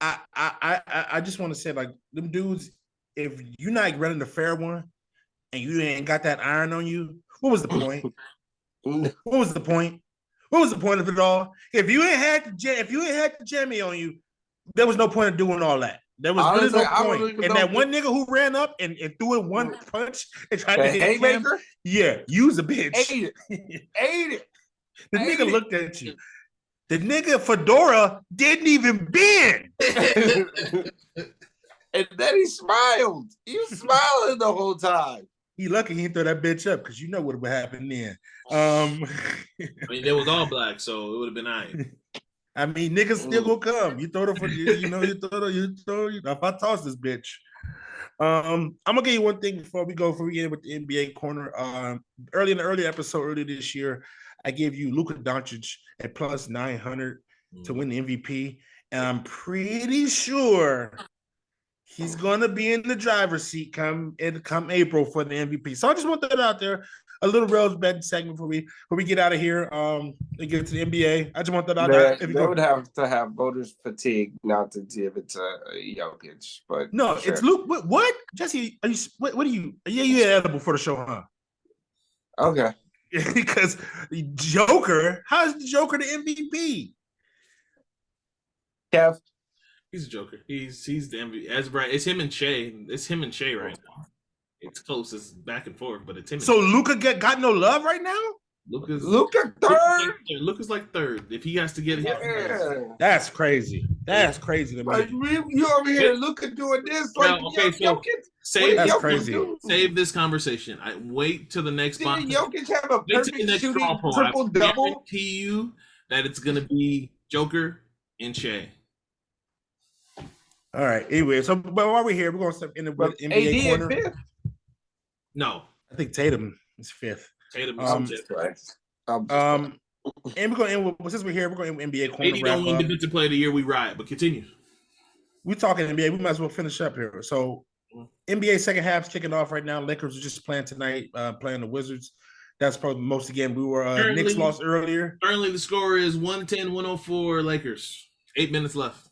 I just want to say like them dudes. If you're not running the fair one. And you ain't got that iron on you, what was the point? What was the point? What was the point of it all? If you ain't had the jammy on you, there was no point of doing all that. There was really no point. And that one nigga who ran up and threw in one punch and tried to hit him, yeah, use a bitch. Ate it. The nigga looked at you. The nigga Fedora didn't even bend. And then he smiled. He was smiling the whole time. He lucky he didn't throw that bitch up because you know what would happen then. I mean, they was all black, so it would have been all right. I mean, niggas still gonna come. You throw it for if I toss this bitch. I'm gonna give you one thing before we get with the NBA corner. Early in the early episode earlier this year, I gave you Luka Doncic at plus 900 to win the MVP, and I'm pretty sure he's going to be in the driver's seat come April for the MVP. So I just want that out there. A little Rell's betting segment before we get out of here and get to the NBA. I just want that out there. They would have to have voters fatigue not to give it to Jokic. But no, sure. It's Luke. What? Jesse, what are you? Yeah, you edible for the show, huh? Okay. Because Joker, how is the Joker the MVP? Kev. He's a joker. He's the MVP. As bright, it's him and Shea. It's him and Shea right now. It's close. It's back and forth, but it's him. So Luka got no love right now. Luka third. Luka's like third. If he has to get hit, that's crazy. That's crazy to me. Like, you over here, Luka doing this. Like, okay, so that's crazy. Save this conversation. I wait till the next box. Jokic have a perfect shooting triple double. I guarantee you that it's gonna be Joker and Shea. All right. Anyway, so but while we're here, we're gonna step in the NBA AD corner. Fifth? No, I think Tatum is fifth. Tatum is fifth. And we're gonna end with, since we're here, we're going to NBA corner. AD don't win defensive player of the year. We ride, but continue. We're talking NBA. We might as well finish up here. So NBA second half's kicking off right now. Lakers are just playing tonight, playing the Wizards. That's probably most of the game. We were Knicks lost earlier. Currently, the score is 110-104 Lakers. 8 minutes left.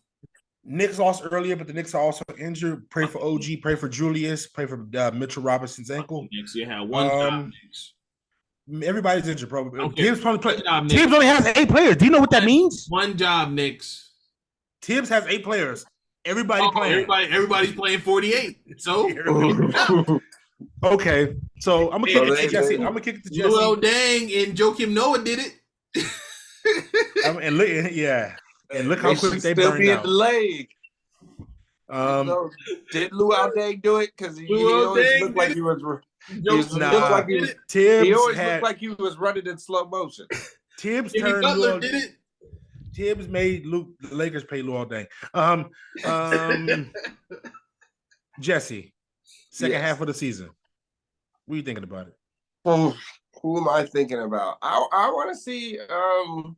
Knicks lost earlier, but the Knicks are also injured. Pray for OG, pray for Julius, pray for Mitchell Robinson's ankle. Knicks, you have one job, Knicks. Everybody's injured, bro. Okay. Teams only has 8 players. Do you know what that means? One job, Knicks. Tibbs has 8 players. Everybody's playing 48. So okay. So I'm gonna kick it to Jesse. I'm gonna kick it to Jesse. Luol Deng and Joakim Noah did it. And look how quick they still burned be out. in the leg. Did Luol Deng do it? Because he always looked like he was. He always looked like he was running in slow motion. Tibbs Jimmy turned Butler did it. Tibbs made the Lakers pay Luol Deng. Jesse, second half of the season. What are you thinking about it? Who am I thinking about? I want to see. I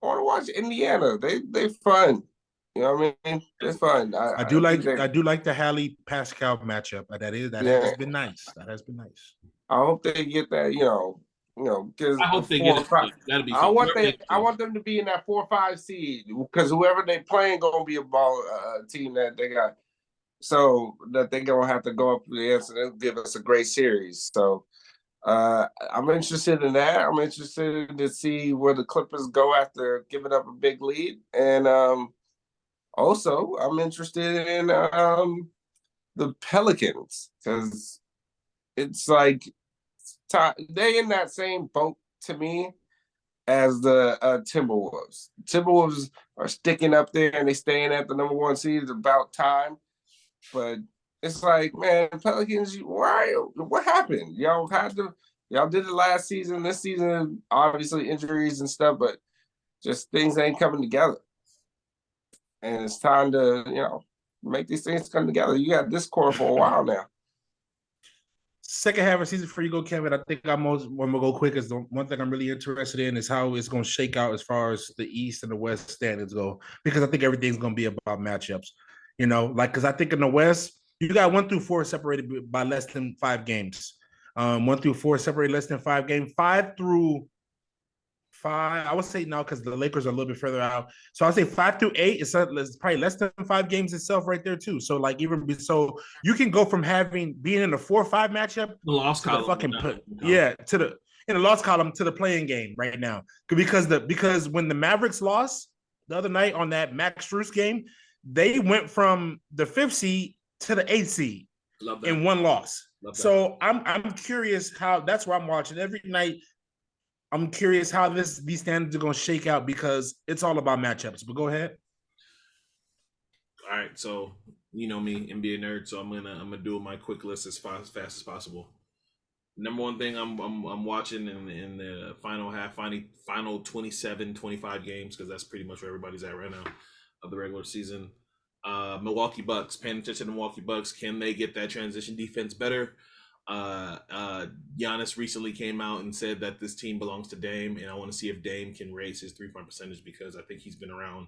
want to watch Indiana. They fun. You know what I mean? They're fun. I do like the Hallie Pascal matchup. That has been nice. That has been nice. I hope they get that. Because I hope they get it. That'll be fun. I want them to be in that 4-5 seed because whoever they playing gonna be a team that they got, so that they're gonna have to go up against and they'll give us a great series. So I'm interested in that. I'm interested to see where the Clippers go after giving up a big lead, and also I'm interested in the Pelicans because it's like. They in that same boat to me as the Timberwolves. Timberwolves are sticking up there and they staying at the number 1 seed. It's about time, but it's like, man, Pelicans, what happened? Y'all did it last season. This season, obviously injuries and stuff, but just things ain't coming together. And it's time to make these things come together. You got this core for a while now. Second half of the season before you go, Kevin, I think I'm gonna go quick. Is the one thing I'm really interested in is how it's gonna shake out as far as the East and the West standings go, because I think everything's gonna be about matchups. Because I think in the West you got 1 through 4 separated by less than 5 games. 1 through 4 separated less than 5 games. 5 through 5, I would say now because the Lakers are a little bit further out. So I'd say 5 through 8 is probably less than 5 games itself right there too. So you can go from being in a 4-5 matchup, the lost column, in the lost column to the playing game right now. Because when the Mavericks lost the other night on that Max Strus game, they went from the 5th seed to the 8th seed in 1 loss. So I'm curious how. That's why I'm watching every night. I'm curious how these standards are going to shake out because it's all about matchups. But go ahead. All right, so you know me, NBA nerd, so I'm gonna do my quick list as fast as possible. Number 1 thing I'm watching in the final half, final 27-25 games, because that's pretty much where everybody's at right now of the regular season. Milwaukee Bucks, paying attention to Milwaukee Bucks. Can they get that transition defense better? Giannis recently came out and said that this team belongs to Dame, and I want to see if Dame can raise his 3-point percentage because I think he's been around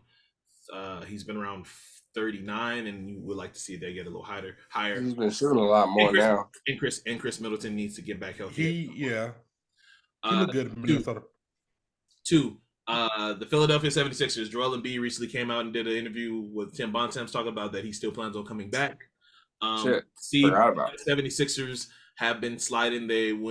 39, and you would like to see they get a little higher. He's been shooting a lot more now. And Chris Middleton needs to get back healthy. He looked good in Minnesota. 2, the Philadelphia 76ers. Joel Embiid recently came out and did an interview with Tim Bontemps talking about that he still plans on coming back. Forgot about 76ers have been sliding.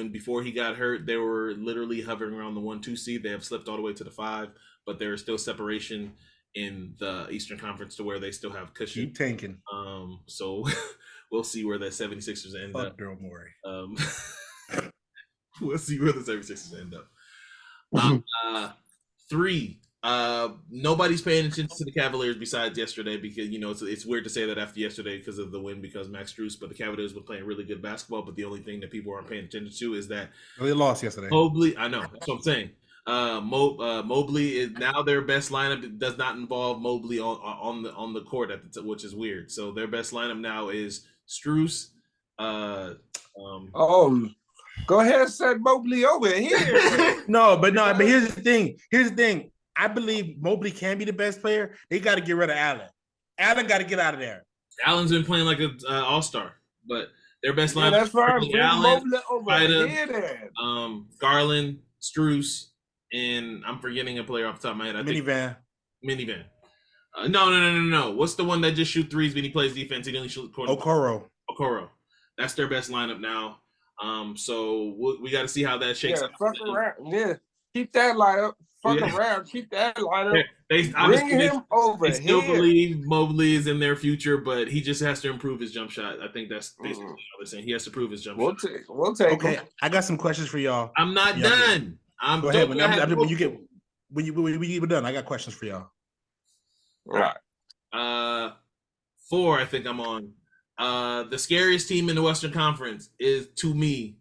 Before he got hurt, they were literally hovering around the 1-2 seed. They have slipped all the way to the 5, but there is still separation in the Eastern Conference to where they still have cushion. Keep tanking. So we'll see where the 76ers end up. Daryl Morey. We'll see where the 76ers end up. 3, nobody's paying attention to the Cavaliers besides yesterday because it's weird to say that after yesterday because of the win because Max Strus, but the Cavaliers were playing really good basketball. But the only thing that people aren't paying attention to is that they lost yesterday. Mobley, I know that's what I'm saying. Mobley is now their best lineup. It does not involve Mobley on the court which is weird. So their best lineup now is Strus. Go ahead and send Mobley over here. But here's the thing. I believe Mobley can be the best player. They got to get rid of Allen. Allen got to get out of there. Allen's been playing like an all-star, but their best lineup that's fine. Bring Allen, Mobley over Spida, here then. Garland, Struce, and I'm forgetting a player off the top of my head. Minivan. No. What's the one that just shoot threes when he plays defense? He only shoot Okoro. That's their best lineup now. So we got to see how that shakes out. Fuck around. Yeah, keep that lineup. Around. Keep that lineup. Bring him over here. Still believe Mobley is in their future, but he just has to improve his jump shot. I think that's basically what they're saying. He has to prove his jump shot. We'll take Okay, him. I got some questions for y'all. I'm not done. Go ahead. When you done, I got questions for y'all. All right. 4, I think I'm on. The scariest team in the Western Conference is, to me,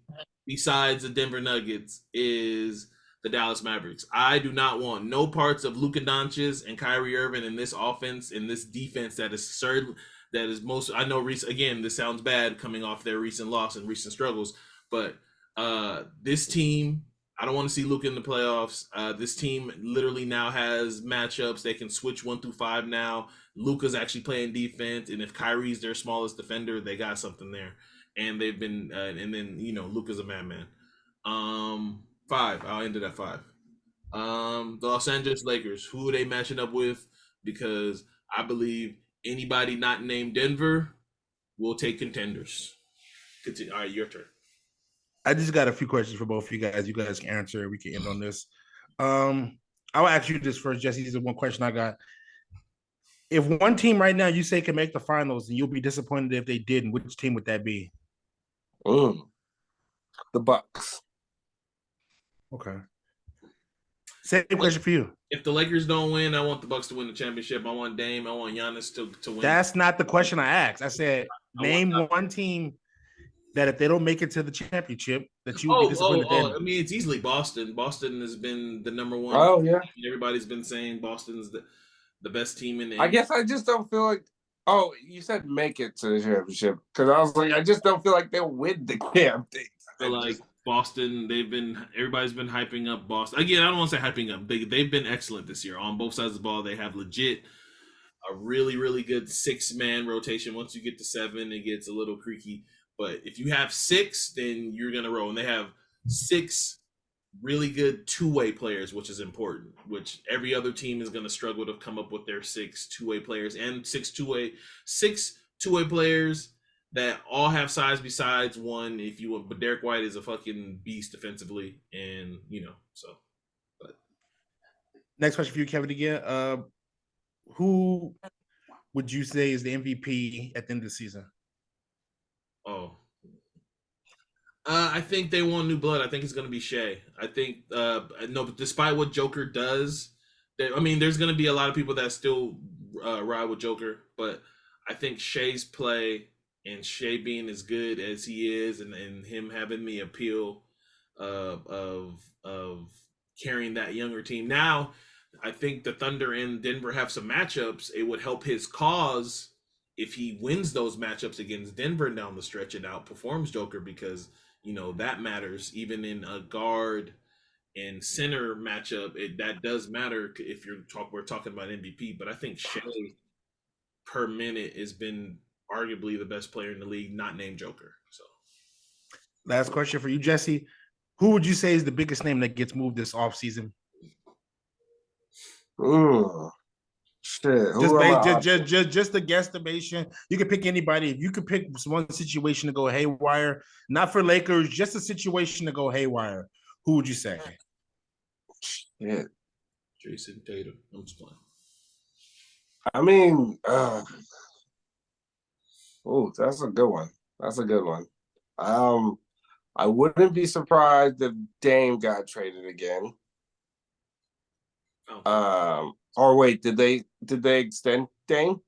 besides the Denver Nuggets, is the Dallas Mavericks. I do not want no parts of Luka Doncic and Kyrie Irving in this offense, in this defense that is most. I know, again, this sounds bad coming off their recent loss and recent struggles, but this team, I don't want to see Luka in the playoffs. This team literally now has matchups. They can switch 1 through 5 now. Luka's actually playing defense, and if Kyrie's their smallest defender, they got something there. And they've been, and then Luka's a madman. 5. I'll end it at 5. The Los Angeles Lakers. Who are they matching up with? Because I believe anybody not named Denver will take contenders. Continue. All right, your turn. I just got a few questions for both of you guys. You guys can answer. We can end on this. I'll ask you this first, Jesse. This is one question I got. If one team right now you say can make the finals and you'll be disappointed if they didn't, which team would that be? The Bucks. Okay. Same question for you. If the Lakers don't win, I want the Bucks to win the championship. I want Dame. I want Giannis to win. That's not the question I asked. I said name one team that if they don't make it to the championship, that you would be disappointed in. I mean, it's easily Boston. Boston has been the number one. Oh, yeah. Everybody's been saying Boston's the best team in the I guess I just don't feel like – oh, you said make it to the championship. Because I was like, I just don't feel like they'll win the damn thing. I feel like Boston, everybody's been hyping up Boston. Again, I don't want to say hyping up. They've been excellent this year. On both sides of the ball, they have legit a really, really good 6-man rotation. Once you get to 7, it gets a little creaky. But if you have 6, then you're going to roll. And they have 6 really good two-way players, which is important, which every other team is going to struggle to come up with their 6 two-way players and 6 two-way players that all have size besides one. But Derek White is a fucking beast defensively, and so. But next question for you, Kevin. Again, who would you say is the MVP at the end of the season? I think they want new blood. I think it's going to be Shea. I think but despite what Joker does, there's going to be a lot of people that still ride with Joker, but I think Shea's play and Shea being as good as he is, and him having the appeal of carrying that younger team. Now, I think the Thunder and Denver have some matchups. It would help his cause if he wins those matchups against Denver down the stretch and outperforms Joker, because that matters even in a guard and center matchup. That does matter if we're talking about MVP. But I think Shea per minute has been arguably the best player in the league, not named Joker. So, last question for you, Jesse. Who would you say is the biggest name that gets moved this offseason? Shit. Just a guesstimation. You can pick anybody. If you could pick one situation to go haywire, not for Lakers, just a situation to go haywire, who would you say? Shit. Jason Tatum. I'm just playing. I mean, that's a good one. I wouldn't be surprised if Dame got traded again. Or wait, did they extend Dame?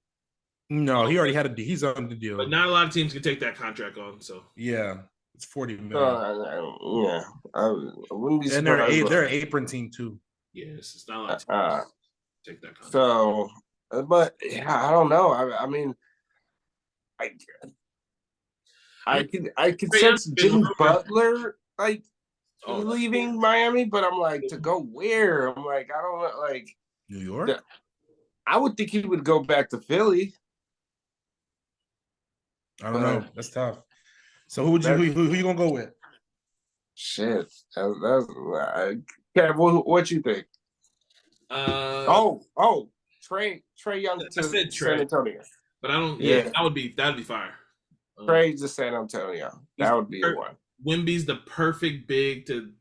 No, he already he's on the deal. But not a lot of teams can take that contract on. So yeah, it's $40 million. I wouldn't be surprised. And they're an apron team too. Yes, it's not a lot of teams take that contract. So, but yeah, I don't know. I mean, I could sense Jimmy Butler leaving Miami, but I'm like, to go where? I'm like, I don't know, New York. I would think he would go back to Philly. I don't know. That's tough. So who you gonna go with? Shit. Kev, what you think? Trey Young to San Antonio. But I don't. Yeah, that'd be fire. Trey to San Antonio. That would be the one. Wemby's the perfect big to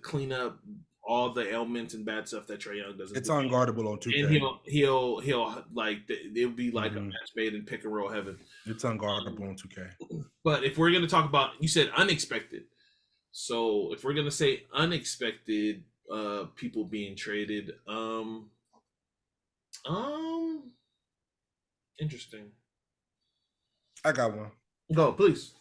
clean up all the ailments and bad stuff that Trey Young does. It's unguardable on 2K. And he'll like it'll be like a match made in pick and roll heaven. It's unguardable on 2K. But if we're gonna talk about, you said unexpected. So if we're gonna say unexpected people being traded, interesting. I got one. Go, please.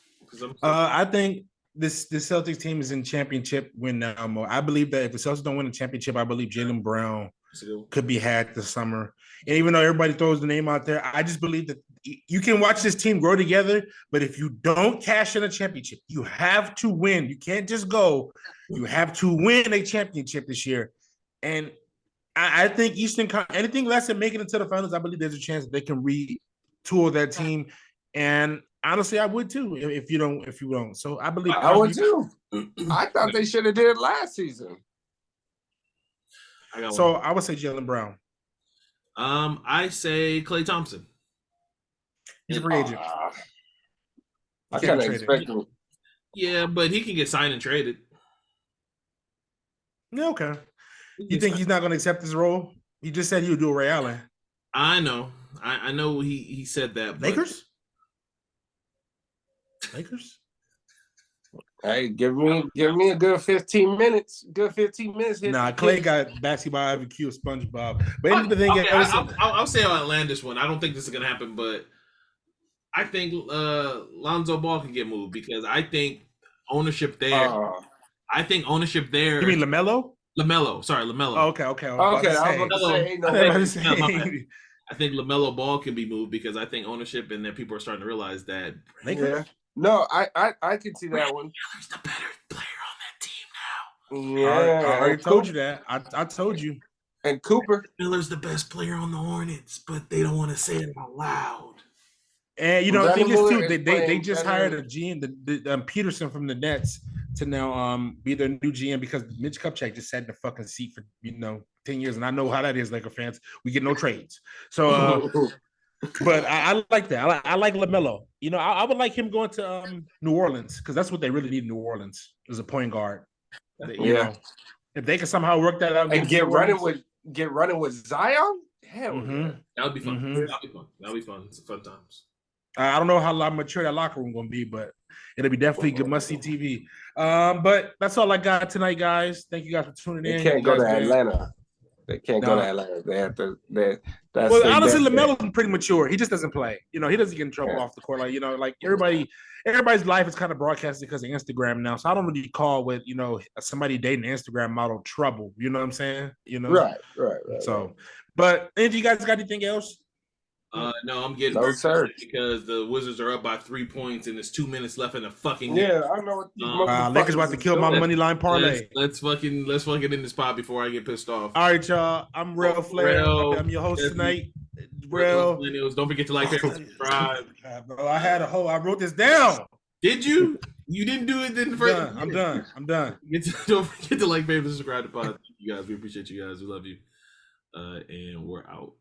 I think this Celtics team is in championship win now mode. I believe that if the Celtics don't win a championship, I believe Jaylen Brown could be had this summer. And even though everybody throws the name out there, I just believe that you can watch this team grow together. But if you don't cash in a championship, you have to win. You can't just go. You have to win a championship this year. And I think anything less than making it to the finals, I believe there's a chance that they can retool that team. And honestly, I would too if you don't. So I believe I would too. I thought they should have did it last season. I would say Jaylen Brown. I say Klay Thompson. He's a free agent. I kind of expect him. Yeah, but he can get signed and traded. Yeah, okay. You think he's not going to accept this role? He just said he would do a Ray Allen. I know. I know he said that. But... Lakers? Hey, give me a good 15 minutes. Good 15 minutes. Nah, Klay got basketball IQ of SpongeBob. But the thing I'll say an outlandish one. I don't think this is gonna happen, but I think Lonzo Ball can get moved because I think ownership there. You mean LaMelo? LaMelo. Sorry, LaMelo. Oh, okay. I was about to say, I think LaMelo Ball can be moved because I think ownership and then people are starting to realize that. Yeah. No, I can see that one. Miller's the better player on that team now. Yeah, I already told you that. I told you. And Cooper. Miller's the best player on the Hornets, but they don't want to say it out loud. And the thing is too, they just hired a GM, the Peterson from the Nets, to now be their new GM because Mitch Kupchak just sat in the fucking seat for 10 years, and I know how that is, Laker fans. We get no trades, so. But I like that. I like LaMelo. I would like him going to New Orleans because that's what they really need in New Orleans is a point guard. If they can somehow work that out and get running with Zion, hell yeah, that would be fun. That'll be fun. It's fun times. I don't know how mature that locker room gonna be, but it'll be definitely good must see TV. But that's all I got tonight, guys. Thank you guys for tuning in. Can't go to Atlanta. They can't go to Atlanta. They have to. Honestly, LaMelo's pretty mature. He just doesn't play. He doesn't get in trouble off the court. Like everybody's life is kind of broadcasted because of Instagram now. So I don't really call with somebody dating an Instagram model trouble. You know what I'm saying? Right. So, but if you guys got anything else? No, I'm getting very because the Wizards are up by 3 points and there's 2 minutes left in the fucking game. Yeah, I know what Lakers about to kill my money line parlay. Let's fucking end this pod before I get pissed off. All right, y'all. I'm Rell Flair. I'm your host tonight. Rell. Millennials, don't forget to like and subscribe. Bro, I wrote this down. Did you? You didn't do it then first. I'm done. Don't forget to like, favorite, subscribe to pod. You guys, we appreciate you guys. We love you. And we're out.